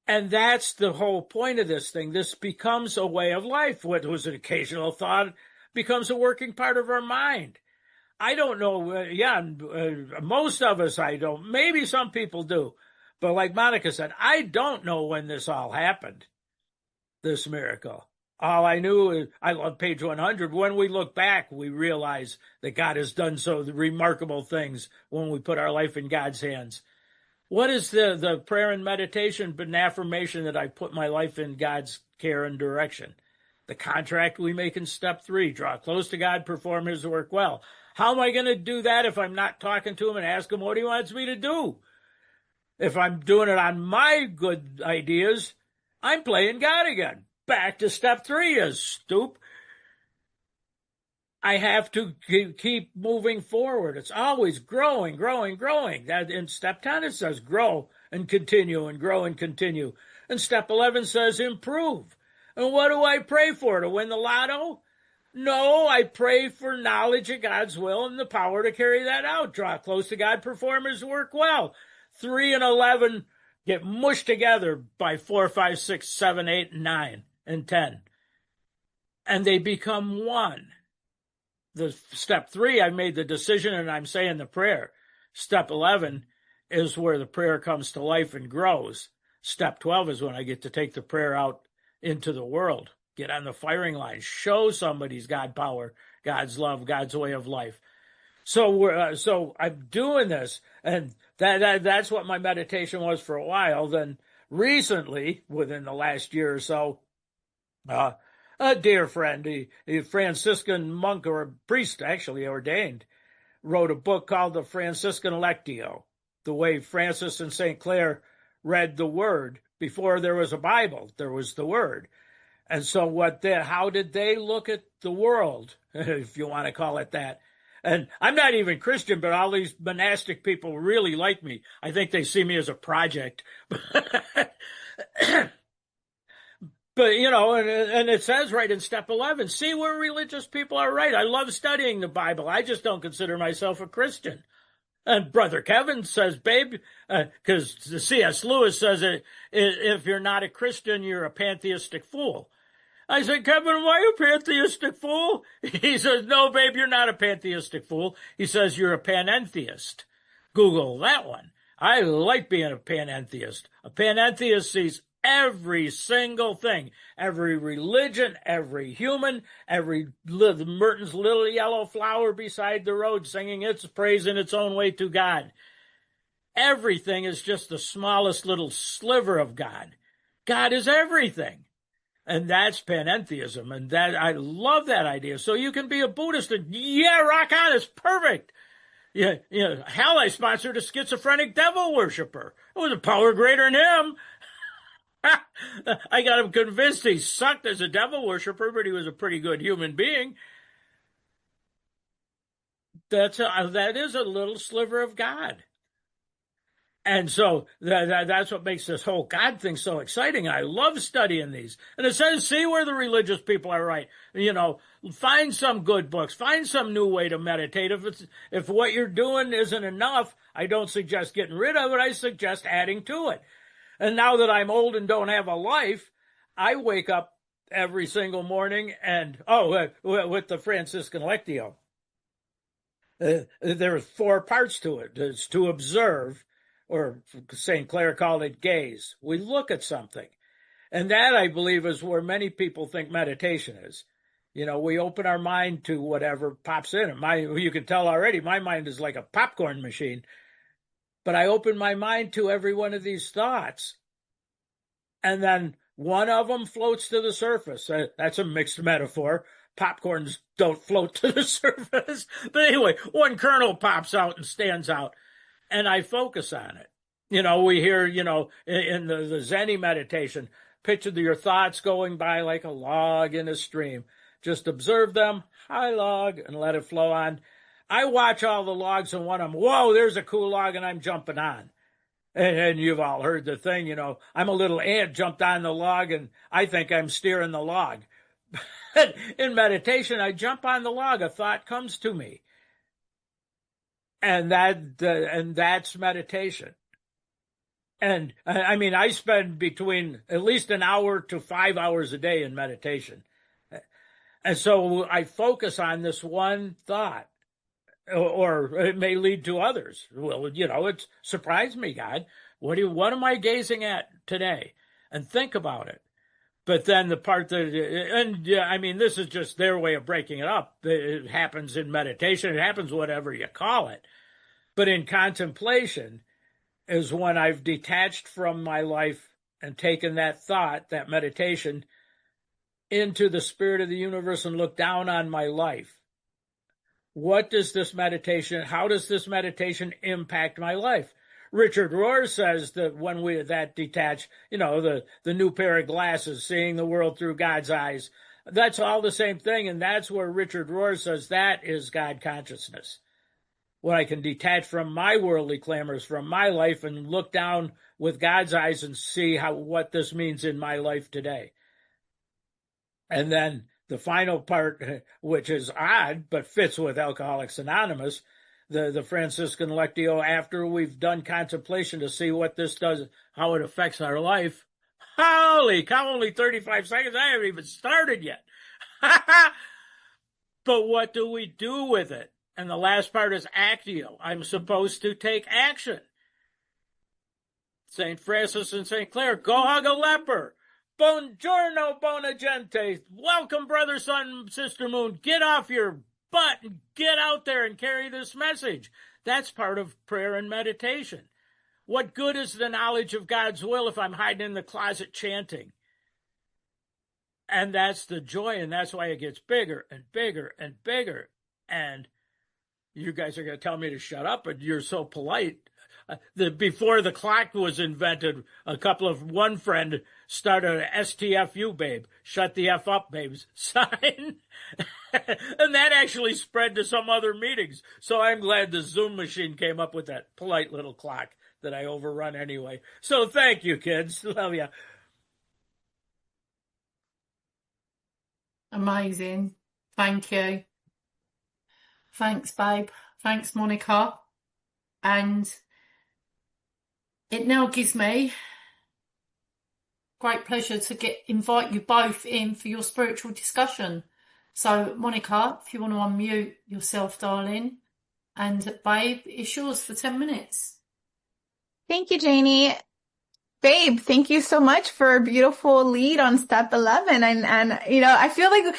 And that's the whole point of this thing. This becomes a way of life. What was an occasional thought becomes a working part of our mind. I don't know. Most of us, I don't. Maybe some people do. But like Monica said, I don't know when this all happened, this miracle. All I knew is, I love page 100. When we look back, we realize that God has done so remarkable things when we put our life in God's hands. What is the prayer and meditation but an affirmation that I put my life in God's care and direction? The contract we make in step 3, draw close to God, perform his work well. How am I going to do that if I'm not talking to him and ask him what he wants me to do? If I'm doing it on my good ideas, I'm playing God again. Back to step 3, you stoop. I have to keep moving forward. It's always growing, growing, growing. That in step 10 it says grow and continue and grow and continue. And step 11 says improve. And what do I pray for? To win the lotto? No, I pray for knowledge of God's will and the power to carry that out. Draw close to God, perform his work well. 3 and 11 get mushed together by 4, 5, 6, 7, 8, 9, and 10. And they become one. The step 3, I made the decision and I'm saying the prayer. Step 11 is where the prayer comes to life and grows. Step 12 is when I get to take the prayer out into the world, get on the firing line, show somebody's God power, God's love, God's way of life. So I'm doing this, and that's what my meditation was for a while. Then recently, within the last year or so, a dear friend, a Franciscan monk or a priest, actually ordained, wrote a book called The Franciscan Lectio, the way Francis and St. Clare read the Word. Before there was a Bible, there was the Word. And so how did they look at the world, if you want to call it that? And I'm not even Christian, but all these monastic people really like me. I think they see me as a project. But, and it says right in step 11, see where religious people are right. I love studying the Bible. I just don't consider myself a Christian. And Brother Kevin says, babe, because C.S. Lewis says, if you're not a Christian, you're a pantheistic fool. I said, Kevin, am I a pantheistic fool? He says, no, babe, you're not a pantheistic fool. He says, you're a panentheist. Google that one. I like being a panentheist. A panentheist sees every single thing, every religion, every human, Merton's little yellow flower beside the road singing its praise in its own way to God. Everything is just the smallest little sliver of God. God is everything. And that's panentheism, and that I love that idea. So you can be a Buddhist and rock on, it's perfect. Hell, I sponsored a schizophrenic devil worshiper. It was a power greater than him. I got him convinced he sucked as a devil worshiper, but he was a pretty good human being. That is a little sliver of God. And so that's what makes this whole God thing so exciting. I love studying these. And it says, see where the religious people are right. Find some good books. Find some new way to meditate. If what you're doing isn't enough, I don't suggest getting rid of it. I suggest adding to it. And now that I'm old and don't have a life, I wake up every single morning and, with the Franciscan Lectio. There are 4 parts to it. It's to observe, or St. Clare called it gaze. We look at something. And that, I believe, is where many people think meditation is. We open our mind to whatever pops in. You can tell already, my mind is like a popcorn machine. But I open my mind to every one of these thoughts. And then one of them floats to the surface. That's a mixed metaphor. Popcorns don't float to the surface. But anyway, one kernel pops out and stands out. And I focus on it. We hear, in the Zen meditation, picture your thoughts going by like a log in a stream. Just observe them, high log, and let it flow on. I watch all the logs and one of them, whoa, there's a cool log, and I'm jumping on. And you've all heard the thing, I'm a little ant jumped on the log, and I think I'm steering the log. In meditation, I jump on the log, a thought comes to me. And that's meditation. And I spend between at least an hour to 5 hours a day in meditation. And so I focus on this one thought, or it may lead to others. Well, it surprised me, God. What am I gazing at today? And think about it. But then the part that, and I mean, this is just their way of breaking it up. It happens in meditation. It happens whatever you call it. But in contemplation is when I've detached from my life and taken that thought, that meditation, into the spirit of the universe and looked down on my life. What does this meditation, how does this meditation impact my life? Richard Rohr says that when we that detach, the new pair of glasses, seeing the world through God's eyes, that's all the same thing. And that's where Richard Rohr says that is God consciousness. When I can detach from my worldly clamors, from my life, and look down with God's eyes and see what this means in my life today. And then the final part, which is odd, but fits with Alcoholics Anonymous, the Franciscan Lectio, after we've done contemplation to see what this does, how it affects our life. Holy cow, only 35 seconds. I haven't even started yet. But what do we do with it? And the last part is actio. I'm supposed to take action. St. Francis and St. Clare, go hug a leper. Buongiorno, bona gente. Welcome, brother, sun, sister, moon. Get off your butt and get out there and carry this message. That's part of prayer and meditation. What good is the knowledge of God's will if I'm hiding in the closet chanting? And that's the joy, and that's why it gets bigger and bigger and bigger. And you guys are going to tell me to shut up, but you're so polite. Before the clock was invented, one friend started an STFU, babe, shut the F up, babes, sign. And that actually spread to some other meetings. So I'm glad the Zoom machine came up with that polite little clock that I overrun anyway. So thank you, kids. Love ya. Amazing. Thank you. Thanks, babe. Thanks, Monica. And it now gives me great pleasure to invite you both in for your spiritual discussion. So, Monica, if you want to unmute yourself, darling, and babe, it's yours for 10 minutes. Thank you, Janie. Babe, thank you so much for a beautiful lead on step 11. And I feel like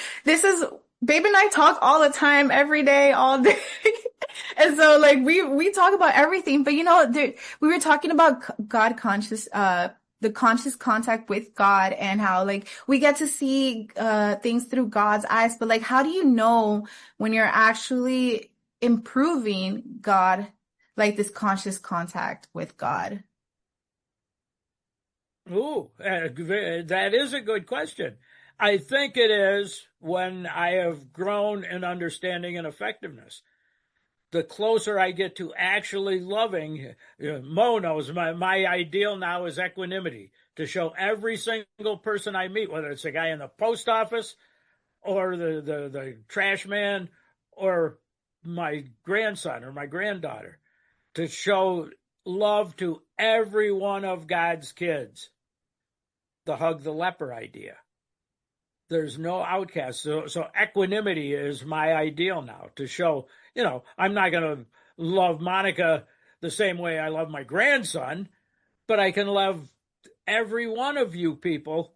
Babe and I talk all the time, every day, all day. And so we talk about everything, but we were talking about God conscious, the conscious contact with God, and how we get to see things through God's eyes. But how do you know when you're actually improving God, this conscious contact with God? Ooh, that is a good question. I think it is when I have grown in understanding and effectiveness. The closer I get to actually loving, Mo knows my ideal now is equanimity, to show every single person I meet, whether it's a guy in the post office or the trash man or my grandson or my granddaughter, to show love to every one of God's kids. The hug the leper idea. There's no outcast. So equanimity is my ideal now, to show, I'm not going to love Monica the same way I love my grandson, but I can love every one of you people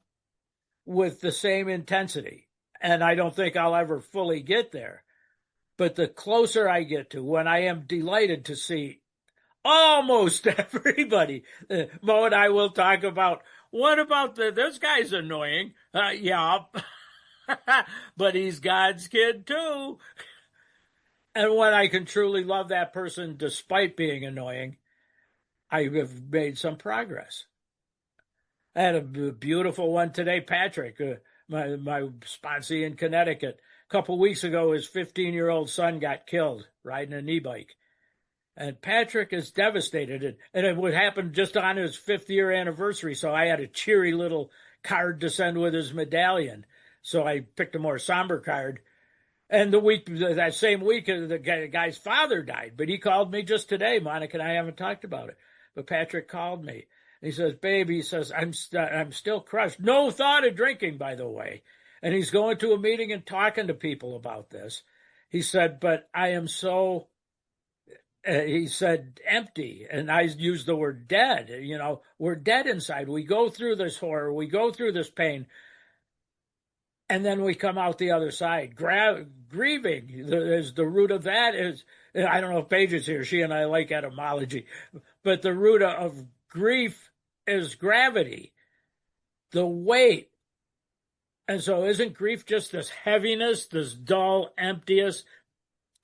with the same intensity. And I don't think I'll ever fully get there. But the closer I get to, when I am delighted to see almost everybody, Mo and I will talk about, what about this guy's annoying? Yeah, but he's God's kid too. And when I can truly love that person despite being annoying, I have made some progress. I had a beautiful one today, Patrick, my sponsee in Connecticut. A couple weeks ago, his 15-year-old son got killed riding an e-bike. And Patrick is devastated. And it would happen just on his 5th-year anniversary, so I had a cheery little card to send with his medallion. So I picked a more somber card. And that same week, the guy's father died. But he called me just today. Monica and I haven't talked about it. But Patrick called me. He says, babe, I'm still crushed. No thought of drinking, by the way. And he's going to a meeting and talking to people about this. He said, but I am so he said empty, and I used the word dead. We're dead inside. We go through this horror, we go through this pain, and then we come out the other side. Grieving is the root of that. Is, I don't know if Paige is here. She and I like etymology, but the root of grief is gravity, the weight. And so isn't grief just this heaviness, this dull emptiness?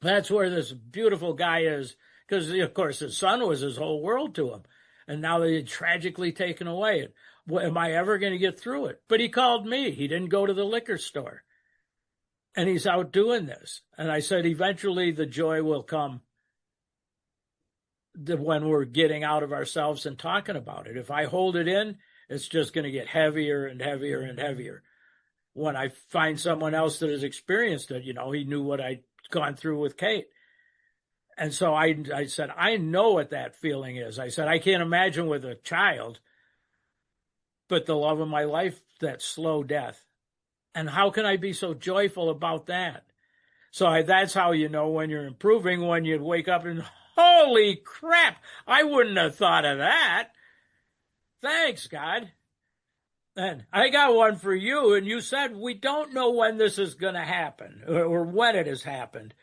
That's where this beautiful guy is, because, of course, his son was his whole world to him. And now they're tragically taken away. Am I ever going to get through it? But he called me. He didn't go to the liquor store. And he's out doing this. And I said, eventually the joy will come when we're getting out of ourselves and talking about it. If I hold it in, it's just going to get heavier and heavier and heavier. When I find someone else that has experienced it, he knew what I'd gone through with Kate. And so I said, I know what that feeling is. I said, I can't imagine with a child, but the love of my life, that slow death. And how can I be so joyful about that? So that's how you know when you're improving, when you wake up and, holy crap, I wouldn't have thought of that. Thanks, God. And I got one for you, and you said we don't know when this is going to happen or when it has happened.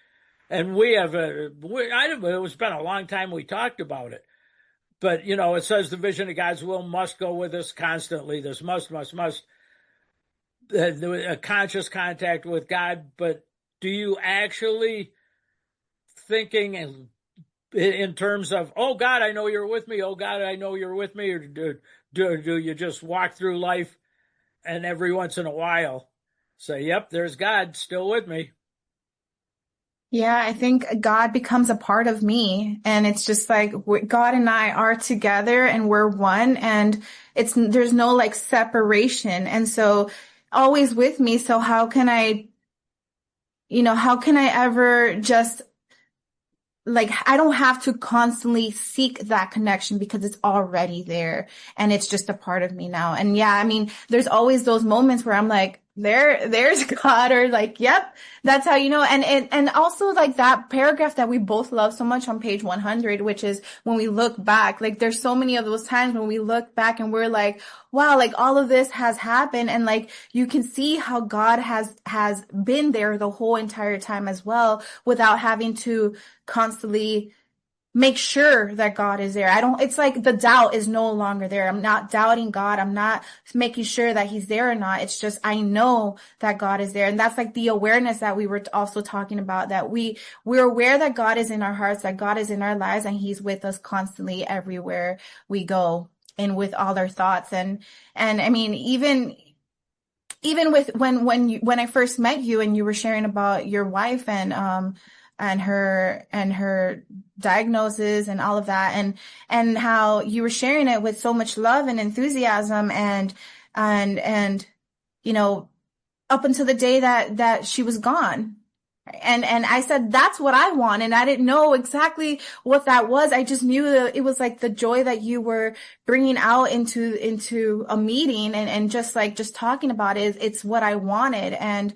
And it's been a long time we talked about it. But, it says the vision of God's will must go with us constantly. This must. A conscious contact with God. But do you actually thinking in terms of, oh, God, I know you're with me. Oh, God, I know you're with me. Or do you just walk through life and every once in a while say, yep, there's God still with me? Yeah, I think God becomes a part of me, and it's just like God and I are together and we're one, and there's no like separation. And so always with me. So how can I ever just like, I don't have to constantly seek that connection because it's already there and it's just a part of me now. And yeah, I mean, there's always those moments where I'm like, there's God, or like, yep, that's how you know. And also like that paragraph that we both love so much on page 100, which is when we look back, like there's so many of those times when we look back and we're like, wow, like all of this has happened. And like, you can see how God has been there the whole entire time as well, without having to constantly make sure that God is there. It's like the doubt is no longer there. I'm not doubting God. I'm not making sure that he's there or not. It's just, I know that God is there. And that's like the awareness that we were also talking about, that we're aware that God is in our hearts, that God is in our lives, and he's with us constantly everywhere we go and with all our thoughts. And I mean, even with when I first met you and you were sharing about your wife and her diagnosis and all of that, and how you were sharing it with so much love and enthusiasm and up until the day that she was gone. And I said, that's what I want. And I didn't know exactly what that was. I just knew that it was like the joy that you were bringing out into a meeting and just talking about it. It's what I wanted. And,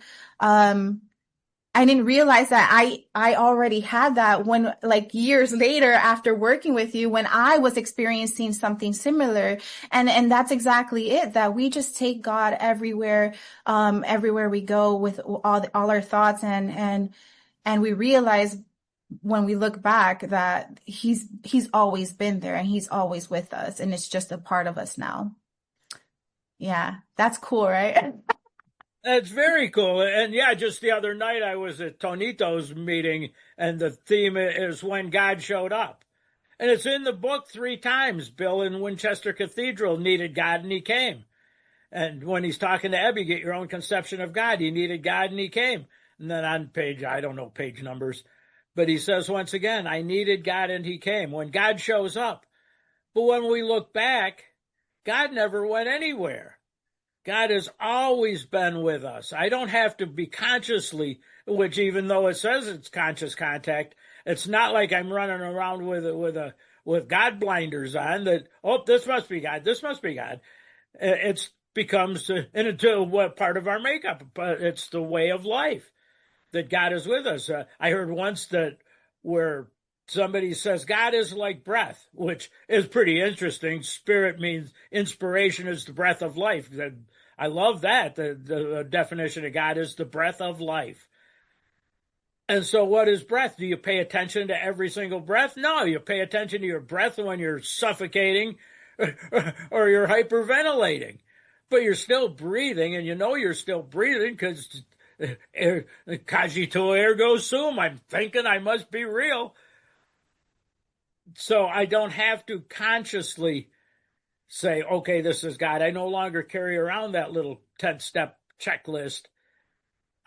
I didn't realize that I already had that when, like, years later after working with you, when I was experiencing something similar. And that's exactly it, that we just take God everywhere we go with all our thoughts. And we realize when we look back that he's always been there and he's always with us, and it's just a part of us now. Yeah, that's cool, right? That's very cool. And yeah, just the other night I was at Tonito's meeting, and the theme is when God showed up. And it's in the book 3 times. Bill in Winchester Cathedral needed God and he came. And when he's talking to Ebby, get your own conception of God, he needed God and he came. And then on page, I don't know page numbers, but he says once again, I needed God and he came. When God shows up. But when we look back, God never went anywhere. God has always been with us. I don't have to be consciously, which even though it says it's conscious contact, it's not like I'm running around with God blinders on that, oh, this must be God, this must be God. It becomes what part of our makeup, but it's the way of life that God is with us. I heard once that we're somebody says God is like breath, which is pretty interesting. Spirit means inspiration is the breath of life. I love that. The definition of God is the breath of life. And so what is breath? Do you pay attention to every single breath? No, you pay attention to your breath when you're suffocating or you're hyperventilating. But you're still breathing, and you know you're still breathing because cogito ergo sum. I'm thinking, I must be real. So I don't have to consciously say, okay, this is God. I no longer carry around that little 10-step checklist.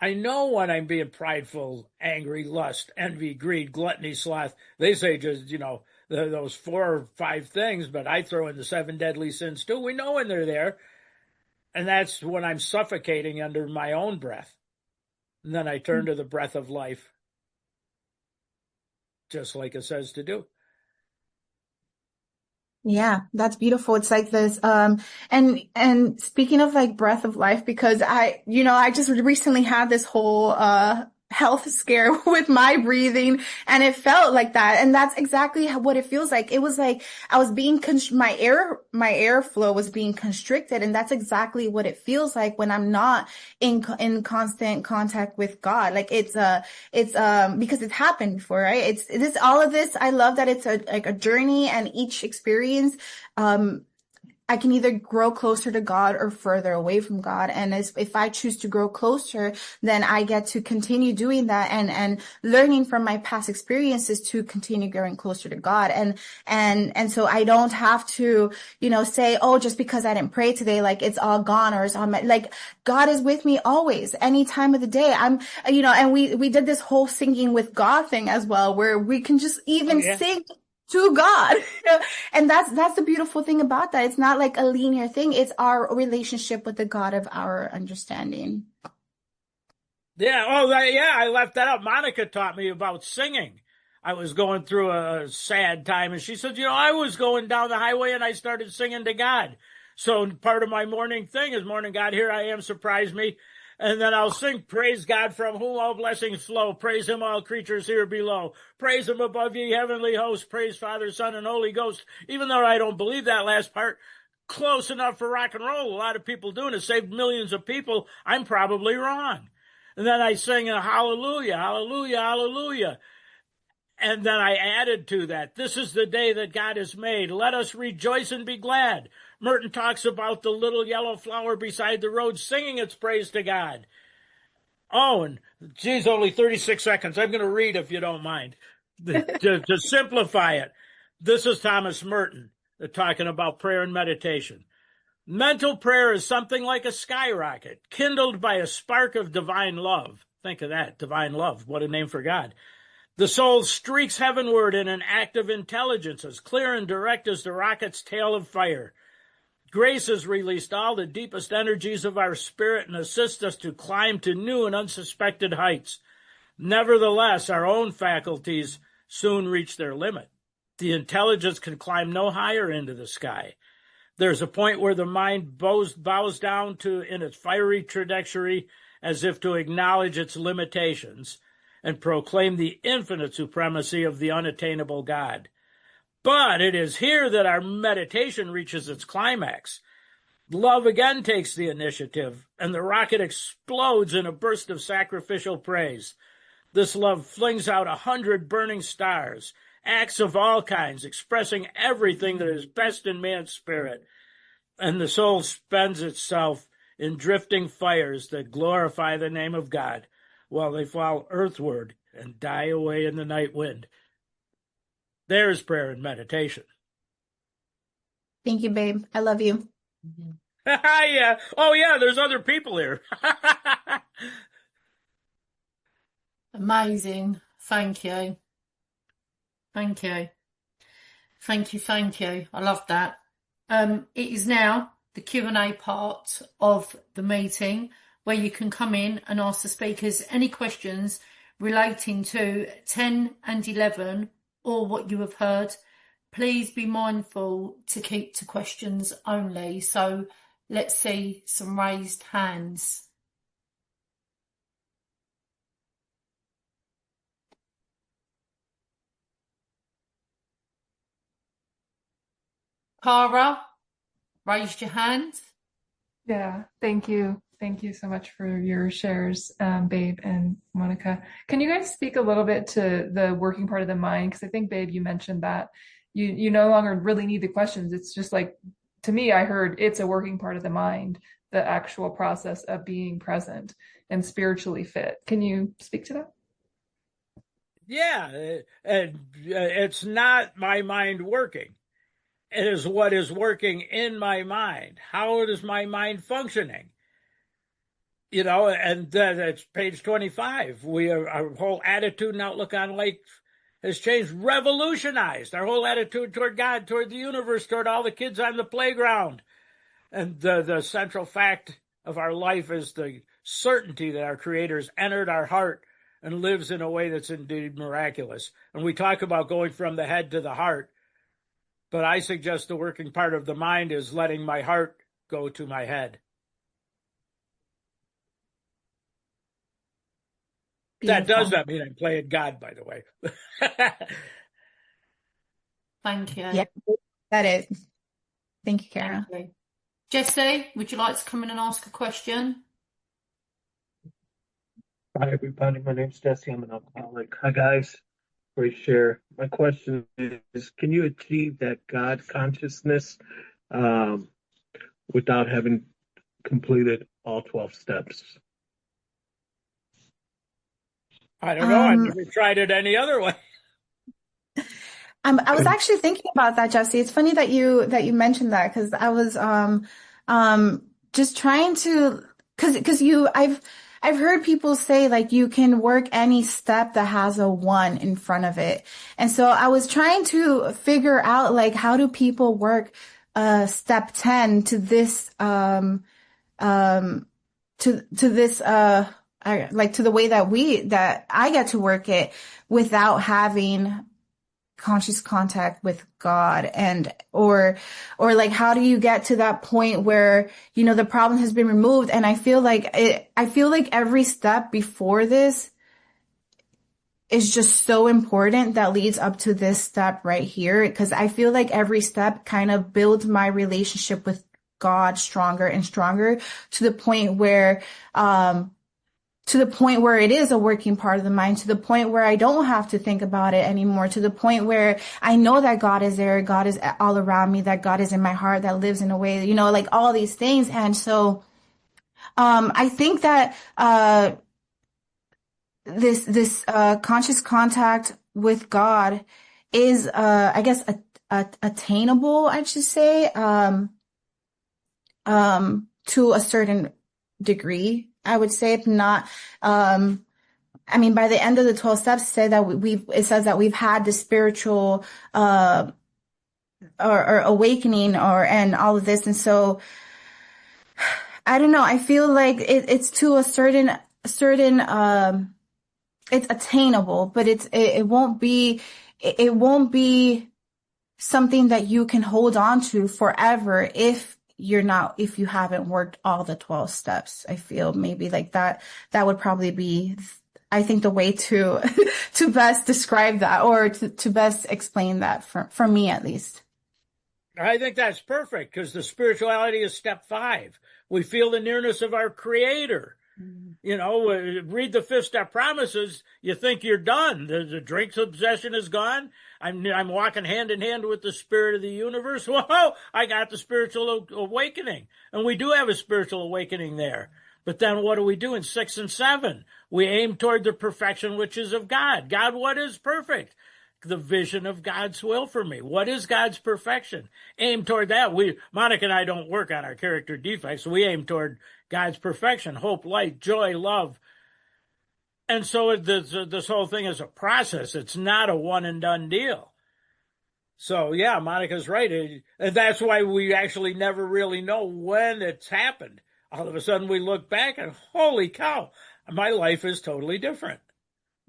I know when I'm being prideful, angry, lust, envy, greed, gluttony, sloth. They say just, those 4 or 5 things, but I throw in the 7 deadly sins too. We know when they're there. And that's when I'm suffocating under my own breath. And then I turn to the breath of life, just like it says to do. Yeah, that's beautiful. It's like this, and speaking of like breath of life, because I just recently had this whole, health scare with my breathing, and it felt like that. And that's exactly what it feels like. It was like I was being, my airflow was being constricted. And that's exactly what it feels like when I'm not in constant contact with God. Like it's because it's happened before, right? All of this. I love that it's like a journey, and each experience, I can either grow closer to God or further away from God. And if I choose to grow closer, then I get to continue doing that and learning from my past experiences to continue growing closer to God. And so I don't have to, say, oh, just because I didn't pray today, like it's all gone, or it's all like God is with me always, any time of the day. And we did this whole singing with God thing as well, where we can just even sing to God. And that's the beautiful thing about that. It's not like a linear thing. It's our relationship with the God of our understanding. Yeah. Oh, I left that out. Monica taught me about singing. I was going through a sad time, and she said, I was going down the highway and I started singing to God. So part of my morning thing is, morning God, here I am, surprise me. And then I'll sing, praise God from whom all blessings flow. Praise him, all creatures here below. Praise him above ye heavenly hosts. Praise Father, Son, and Holy Ghost. Even though I don't believe that last part, close enough for rock and roll. A lot of people doing it, saved millions of people. I'm probably wrong. And then I sing a hallelujah, hallelujah, hallelujah. And then I added to that, this is the day that God has made. Let us rejoice and be glad. Merton talks about the little yellow flower beside the road singing its praise to God. Oh, and geez, only 36 seconds. I'm going to read if you don't mind. To simplify it, this is Thomas Merton talking about prayer and meditation. Mental prayer is something like a skyrocket, kindled by a spark of divine love. Think of that, divine love. What a name for God. The soul streaks heavenward in an act of intelligence, as clear and direct as the rocket's tail of fire. Grace has released all the deepest energies of our spirit and assists us to climb to new and unsuspected heights. Nevertheless, our own faculties soon reach their limit. The intelligence can climb no higher into the sky. There's a point where the mind bows down in its fiery trajectory as if to acknowledge its limitations and proclaim the infinite supremacy of the unattainable God. But it is here that our meditation reaches its climax. Love again takes the initiative, and the rocket explodes in a burst of sacrificial praise. This love flings out 100 burning stars, acts of all kinds, expressing everything that is best in man's spirit. And the soul spends itself in drifting fires that glorify the name of God, while they fall earthward and die away in the night wind. There's prayer and meditation. Thank you, babe. I love you. Yeah. Oh, yeah, there's other people here. Amazing. Thank you. Thank you. Thank you. Thank you. I love that. It is now the Q&A part of the meeting, where you can come in and ask the speakers any questions relating to 10 and 11 or what you have heard. Please be mindful to keep to questions only. So let's see some raised hands. Cara, raised your hand. Yeah, thank you. Thank you so much for your shares, Babe and Monica. Can you guys speak a little bit to the working part of the mind? Because I think, Babe, you mentioned that you no longer really need the questions. It's just like, to me, I heard it's a working part of the mind, the actual process of being present and spiritually fit. Can you speak to that? Yeah, and it's not my mind working. It is what is working in my mind. How is my mind functioning? And that's page 25. Our whole attitude and outlook on life has changed, revolutionized. Our whole attitude toward God, toward the universe, toward all the kids on the playground. And the central fact of our life is the certainty that our Creator's entered our heart and lives in a way that's indeed miraculous. And we talk about going from the head to the heart, but I suggest the working part of the mind is letting my heart go to my head. Beautiful. That does not mean I'm playing God, by the way. Thank you. Yeah, that is. Thank you, Kara. Thank you. Jesse, would you like to come in and ask a question? Hi, everybody. My name's Jesse. I'm an alcoholic. Hi, guys. Great share. My question is, can you achieve that God consciousness without having completed all 12 steps? I don't know. I've never tried it any other way. I was actually thinking about that, Jesse. It's funny that you mentioned that, because I was just trying to, because I've heard people say like you can work any step that has a 1 in front of it. And so I was trying to figure out like how do people work step 10 to this to this to the way that I get to work it without having conscious contact with God, and or like how do you get to that point where the problem has been removed? And I feel like every step before this is just so important that leads up to this step right here, because I feel like every step kind of builds my relationship with God stronger and stronger to the point where it is a working part of the mind, to the point where I don't have to think about it anymore, to the point where I know that God is there, God is all around me, that God is in my heart, that lives in a way, like all these things. And so, I think that, this conscious contact with God is, I guess, attainable, I should say, to a certain degree. I would say, if not, by the end of the 12 steps, it says that we've had the spiritual, or awakening and all of this. And so, I don't know. I feel like it's to a certain, it's attainable, but it won't be something that you can hold on to forever if you haven't worked all the 12 steps. I feel maybe like that would probably be, I think, the way to to best describe that, or to best explain that for me, at least. I think that's perfect, because the spirituality is step 5. We feel the nearness of our Creator. Read the 5th step promises. You think you're done. The drinks obsession is gone. I'm walking hand in hand with the spirit of the universe. Whoa, I got the spiritual awakening. And we do have a spiritual awakening there. But then what do we do in 6 and 7? We aim toward the perfection which is of God. God, what is perfect? The vision of God's will for me. What is God's perfection? Aim toward that. Monica and I don't work on our character defects. We aim toward God's perfection, hope, light, joy, love. And so this whole thing is a process. It's not a one and done deal. So yeah, Monica's right. And that's why we actually never really know when it's happened. All of a sudden we look back and holy cow, my life is totally different.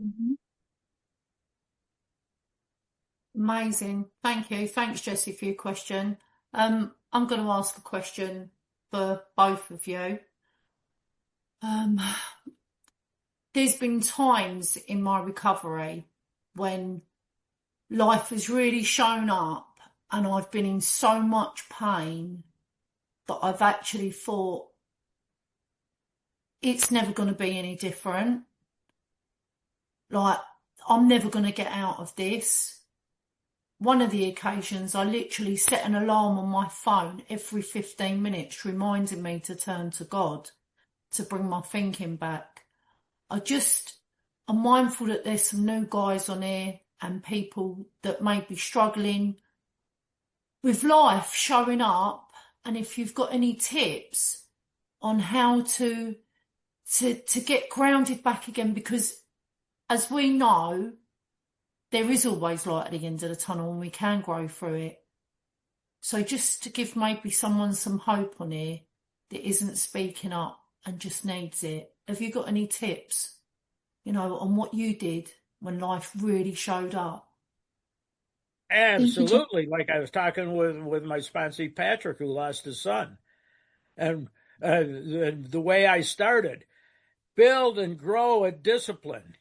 Mm-hmm. Amazing. Thank you. Thanks, Jesse, for your question. I'm going to ask a question for both of you. There's been times in my recovery when life has really shown up and I've been in so much pain that I've actually thought it's never going to be any different. Like, I'm never going to get out of this. One of the occasions, I literally set an alarm on my phone every 15 minutes, reminding me to turn to God, to bring my thinking back. I'm mindful that there's some new guys on here and people that may be struggling with life showing up. And if you've got any tips on how to get grounded back again, because as we know, there is always light at the end of the tunnel and we can grow through it. So just to give maybe someone some hope on here that isn't speaking up and just needs it. Have you got any tips, on what you did when life really showed up? Absolutely. Like I was talking with my sponsee, Patrick, who lost his son. And the way I started, build and grow a discipline.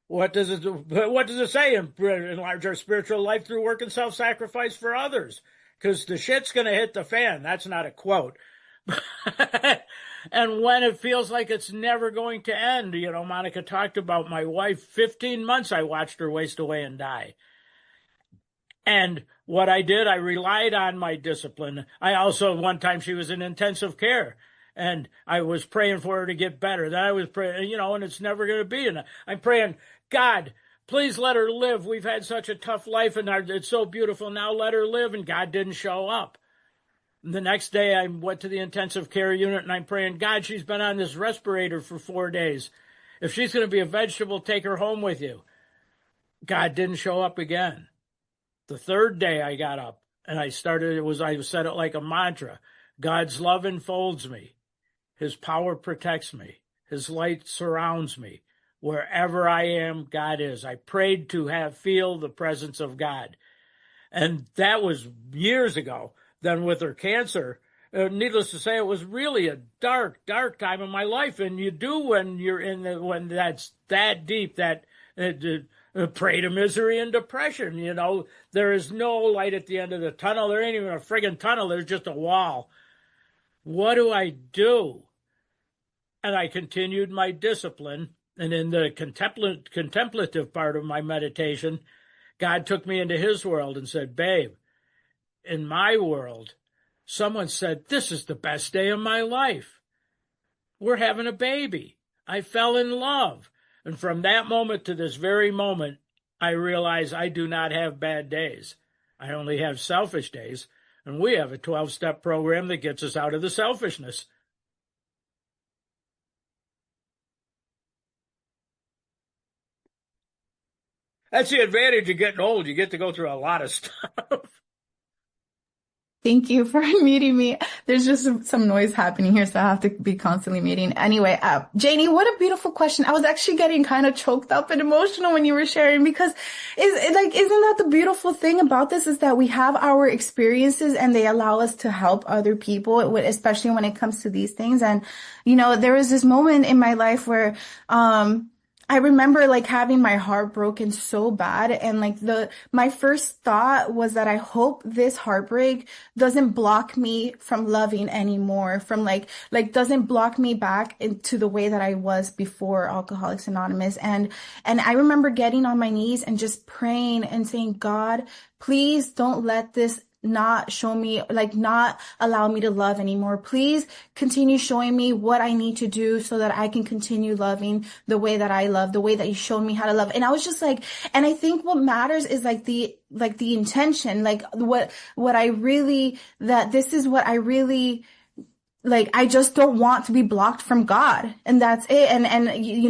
What does it say? Enlarge our spiritual life through work and self-sacrifice for others. Because the shit's going to hit the fan. That's not a quote. And when it feels like it's never going to end, Monica talked about my wife. 15 months I watched her waste away and die. And what I did, I relied on my discipline. I also, one time she was in intensive care. And I was praying for her to get better. Then I was praying, and it's never going to be. And I'm praying, God, please let her live. We've had such a tough life, and it's so beautiful. Now let her live. And God didn't show up. And the next day, I went to the intensive care unit, and I'm praying, God, she's been on this respirator for 4 days. If she's going to be a vegetable, take her home with you. God didn't show up again. The third day I got up, and I said it like a mantra. God's love enfolds me. His power protects me. His light surrounds me. Wherever I am, God is. I prayed to feel the presence of God. And that was years ago. Then with her cancer, needless to say, it was really a dark, dark time in my life. And you do when you're when that's that deep, that prey to misery and depression. There is no light at the end of the tunnel. There ain't even a friggin' tunnel. There's just a wall. What do I do? And I continued my discipline. And in the contemplative part of my meditation, God took me into his world and said, babe, in my world, someone said, this is the best day of my life. We're having a baby. I fell in love. And from that moment to this very moment, I realize I do not have bad days. I only have selfish days. And we have a 12-step program that gets us out of the selfishness. That's the advantage of getting old. You get to go through a lot of stuff. Thank you for meeting me. There's just some noise happening here, so I have to be constantly muting. Anyway, Janie, what a beautiful question. I was actually getting kind of choked up and emotional when you were sharing, because isn't that the beautiful thing about this, is that we have our experiences and they allow us to help other people, especially when it comes to these things. And, there was this moment in my life where, I remember having my heart broken so bad, and my first thought was that I hope this heartbreak doesn't block me from loving anymore, from doesn't block me back into the way that I was before Alcoholics Anonymous. And I remember getting on my knees and just praying and saying, God, please don't let this not show me, not allow me to love anymore. Please continue showing me what I need to do so that I can continue loving the way that I love, the way that you showed me how to love. And I was just and I think what matters is the intention, this is what I really, I just don't want to be blocked from God. And that's it. And you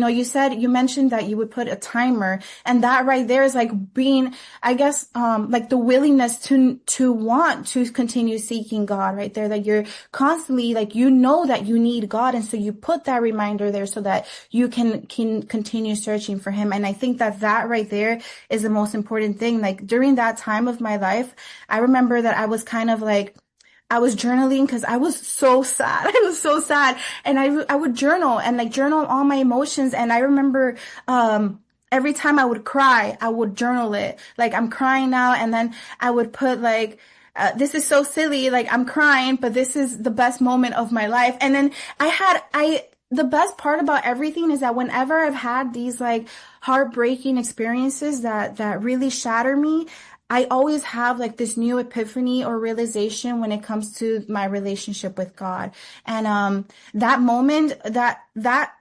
mentioned that you would put a timer, and that right there is being, I guess, the willingness to want to continue seeking God right there, that you're constantly, that you need God. And so you put that reminder there so that you can continue searching for him. And I think that right there is the most important thing. During that time of my life, I remember that I was kind of I was journaling because I was so sad. I was so sad. And I would journal and journal all my emotions. And I remember, every time I would cry, I would journal it. Like, I'm crying now, and then I would put like, this is so silly. Like, I'm crying, but this is the best moment of my life. And then the best part about everything is that whenever I've had these like heartbreaking experiences that really shatter me, I always have like this new epiphany or realization when it comes to my relationship with God. And that moment, that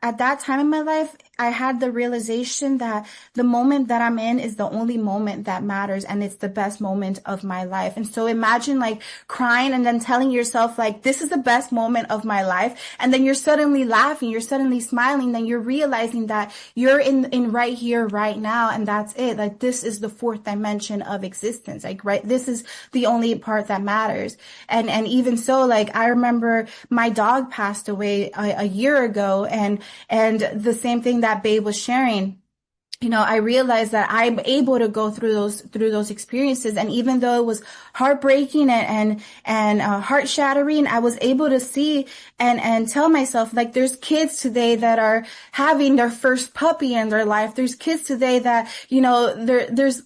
at that time in my life, I had the realization that the moment that I'm in is the only moment that matters, and it's the best moment of my life. And so imagine like crying and then telling yourself like, this is the best moment of my life. And then you're suddenly laughing, you're suddenly smiling, then you're realizing that you're in right here, right now. And that's it. Like, this is the fourth dimension of existence. Like, right. This is the only part that matters. And even so, like, I remember my dog passed away a year ago, and the same thing that Babe was sharing. I realized that I'm able to go through those experiences. And even though it was heartbreaking and heart shattering, I was able to see and tell myself, like, there's kids today that are having their first puppy in their life. There's kids today that, there's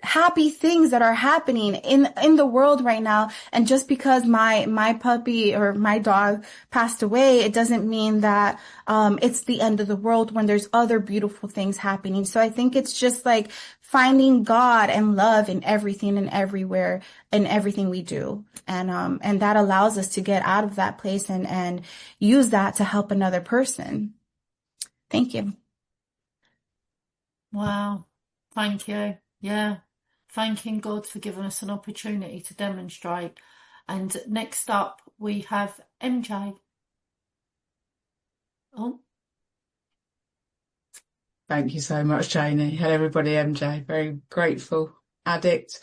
happy things that are happening in the world right now. And just because my puppy or my dog passed away, it doesn't mean that it's the end of the world when there's other beautiful things happening. So I think it's just like finding God and love in everything and everywhere in everything we do. And that allows us to get out of that place and use that to help another person. Thank you. Wow. Thank you. Yeah. Thanking God for giving us an opportunity to demonstrate. And next up, we have MJ. Oh. Thank you so much, Janie. Hello, everybody. MJ, very grateful addict.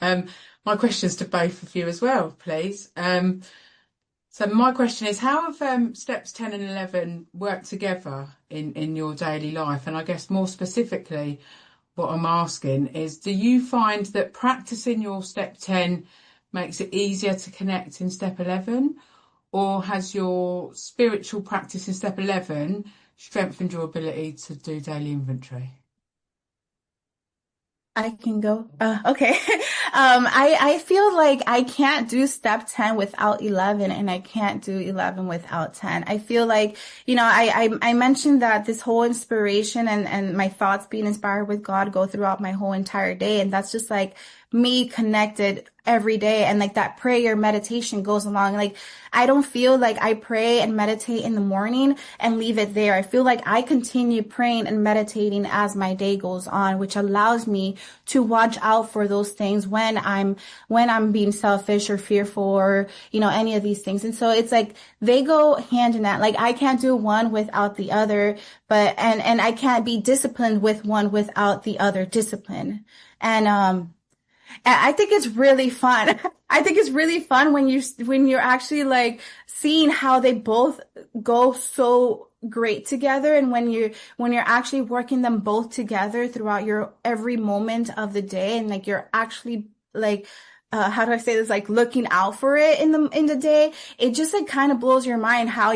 My question's to both of you as well, please. So my question is, how have steps 10 and 11 worked together in your daily life? And I guess more specifically, what I'm asking is, do you find that practicing your step 10 makes it easier to connect in step 11? Or has your spiritual practice in step 11 strengthened your ability to do daily inventory? I can go. Okay. I feel like I can't do step 10 without 11, and I can't do 11 without 10. I feel like, I mentioned that this whole inspiration and my thoughts being inspired with God go throughout my whole entire day. And that's just like me connected every day. And like that prayer meditation goes along. Like, I don't feel like I pray and meditate in the morning and leave it there. I feel like I continue praying and meditating as my day goes on, which allows me to watch out for those things when I'm being selfish or fearful or, any of these things. And so it's like they go hand in hand. Like, I can't do one without the other, but, and I can't be disciplined with one without the other discipline. And I think it's really fun. I think it's really fun when you're actually like seeing how they both go so great together, and when you're actually working them both together throughout your every moment of the day, and like you're actually like how do I say this, like looking out for it in the day, it just like kind of blows your mind how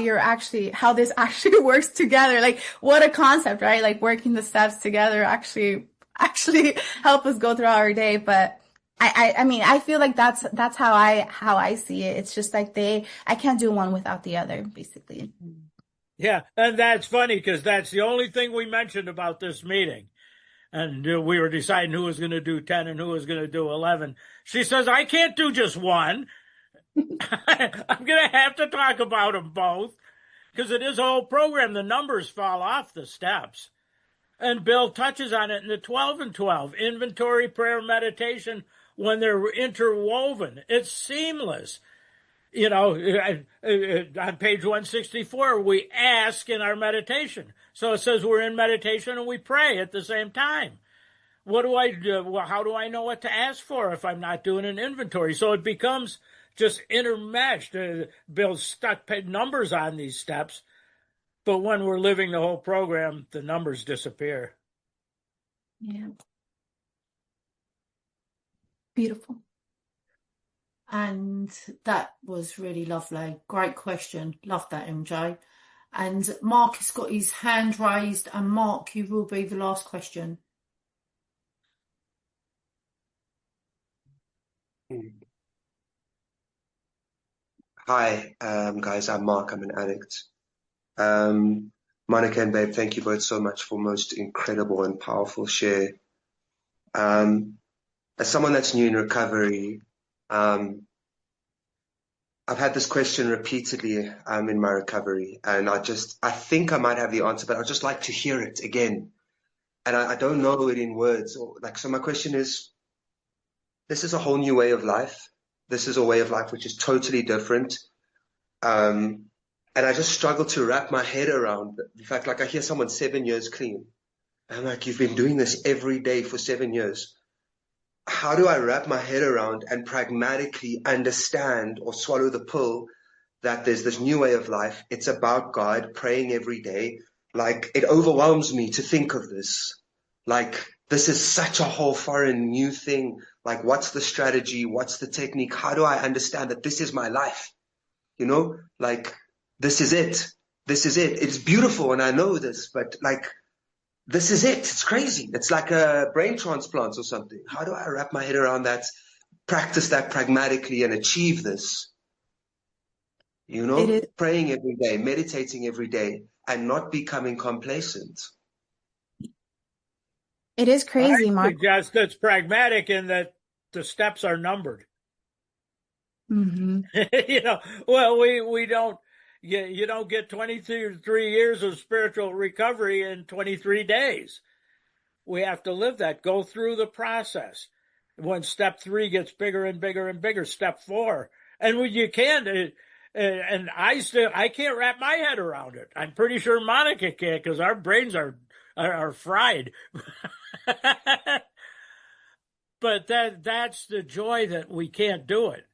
this actually works together. Like, what a concept, right? Like working the steps together actually help us go throughout our day. But I mean, I feel like that's how I see it. It's just like I can't do one without the other, basically. Yeah, and that's funny because that's the only thing we mentioned about this meeting. And we were deciding who was going to do 10 and who was going to do 11. She says, I can't do just one. I'm going to have to talk about them both because it is a whole program. The numbers fall off the steps. And Bill touches on it in the 12 and 12, inventory, prayer, meditation, when they're interwoven. It's seamless. On page 164, we ask in our meditation. So it says we're in meditation and we pray at the same time. What do I do? Well, how do I know what to ask for if I'm not doing an inventory? So it becomes just intermeshed. Bill stuck numbers on these steps, but when we're living the whole program, the numbers disappear. Yeah. Beautiful. And that was really lovely. Great question. Love that, MJ. And Mark has got his hand raised, and Mark, you will be the last question. Hi, guys. I'm Mark. I'm an addict. Monica and Babe, thank you both so much for most incredible and powerful share. As someone that's new in recovery, I've had this question repeatedly in my recovery, and I think I might have the answer, but I'd just like to hear it again. And I don't know it in words. So my question is, this is a whole new way of life. This is a way of life which is totally different. And I just struggle to wrap my head around the fact, like I hear someone 7 years clean. And I'm like, you've been doing this every day for 7 years. How do I wrap my head around and pragmatically understand or swallow the pill that there's this new way of life? It's about God, praying every day. Like, it overwhelms me to think of this. Like, this is such a whole foreign new thing. Like, what's the strategy? What's the technique? How do I understand that this is my life? You know, like, this is it. This is it. It's beautiful, and I know this, but like, this is it. It's crazy. It's like a brain transplant or something. How do I wrap my head around that, practice that pragmatically, and achieve this? You know, praying every day, meditating every day, and not becoming complacent. It is crazy, I Mark. suggest it's pragmatic in that the steps are numbered. Mm-hmm. You know, well, we don't. You don't get 23 years of spiritual recovery in 23 days. We have to live that, go through the process. When step 3 gets bigger and bigger and bigger, step 4. And when you can, and I can't wrap my head around it. I'm pretty sure Monica can't, because our brains are fried. But that's the joy, that we can't do it.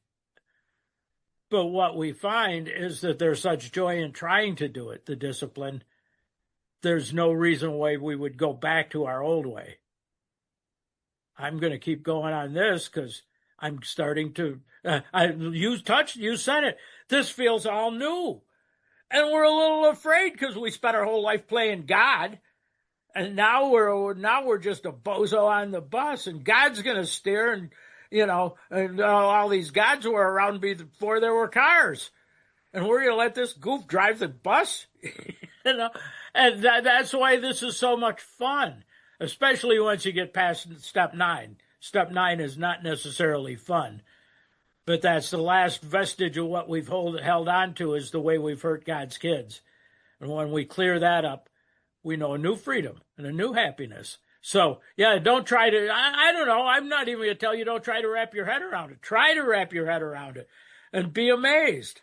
But what we find is that there's such joy in trying to do it, the discipline. There's no reason why we would go back to our old way. I'm going to keep going on this because I'm starting to, you said it. This feels all new. And we're a little afraid because we spent our whole life playing God. And now we're just a bozo on the bus, and God's going to steer, and you know, and all these gods were around before there were cars. And we're going to let this goof drive the bus? You know, and that's why this is so much fun, especially once you get past step 9. Step 9 is not necessarily fun, but that's the last vestige of what we've held on to, is the way we've hurt God's kids. And when we clear that up, we know a new freedom and a new happiness. So, yeah, don't try to, I don't know, I'm not even going to tell you don't try to wrap your head around it. Try to wrap your head around it and be amazed.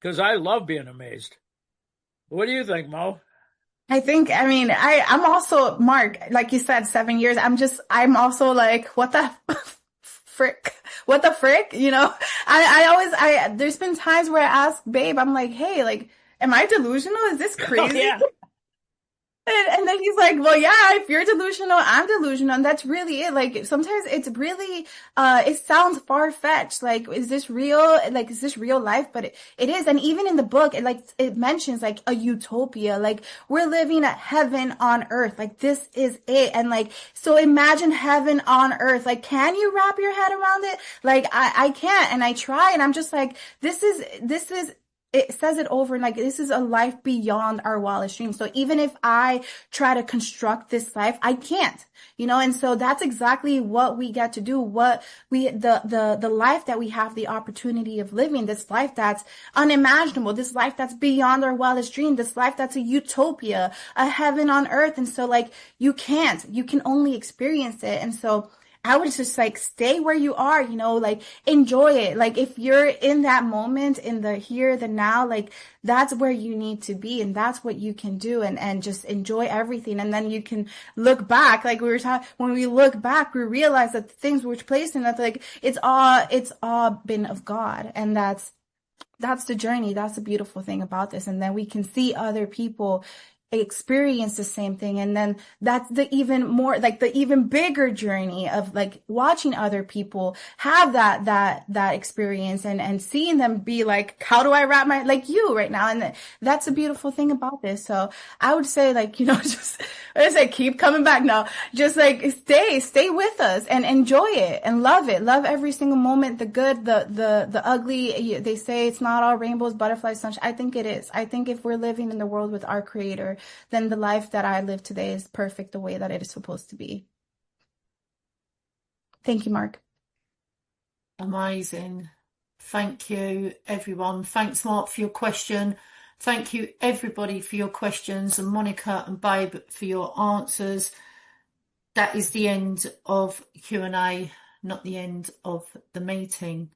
Because I love being amazed. What do you think, Mo? I'm also, Mark, like you said, 7 years. I'm also like, what the frick? What the frick? You know, there's been times where I ask Babe, I'm like, hey, like, am I delusional? Is this crazy? Oh, yeah. And then he's like, well, yeah, if you're delusional, I'm delusional. And that's really it. Like, sometimes it's really, it sounds far-fetched. Like, is this real? Like, is this real life? But it is. And even in the book, it mentions like a utopia. Like, we're living at heaven on earth. Like, this is it. And like, so imagine heaven on earth. Like, can you wrap your head around it? Like, I can't. And I try, and I'm just like, this is, it says it over, and like, this is a life beyond our wildest dreams. So even if I try to construct this life, I can't, you know? And so that's exactly what we get to do. The life that we have the opportunity of living, this life that's unimaginable, this life that's beyond our wildest dream, this life that's a utopia, a heaven on earth. And so like, you can only experience it. And so I would just like, stay where you are, you know, like, enjoy it. Like, if you're in that moment, in the here, the now, like, that's where you need to be, and that's what you can do, and just enjoy everything. And then you can look back, like we were talking, when we look back, we realize that the things we're placed in, that like, it's all been of God. And that's the journey. That's the beautiful thing about this. And then we can see other people experience the same thing. And then that's the even more, like the even bigger journey of like watching other people have that experience and seeing them be like, how do I wrap my, like you right now? And that's a beautiful thing about this. So I would say, like, just, I say, keep coming back. No, just like stay with us and enjoy it and love it. Love every single moment, the good, the ugly. They say it's not all rainbows, butterflies, sunshine. I think it is. I think if we're living in the world with our creator, then the life that I live today is perfect the way that it is supposed to be. Thank you, Mark. Amazing. Thank you, everyone. Thanks, Mark, for your question. Thank you, everybody, for your questions, and Monica and Babe for your answers. That is the end of Q&A, not the end of the meeting.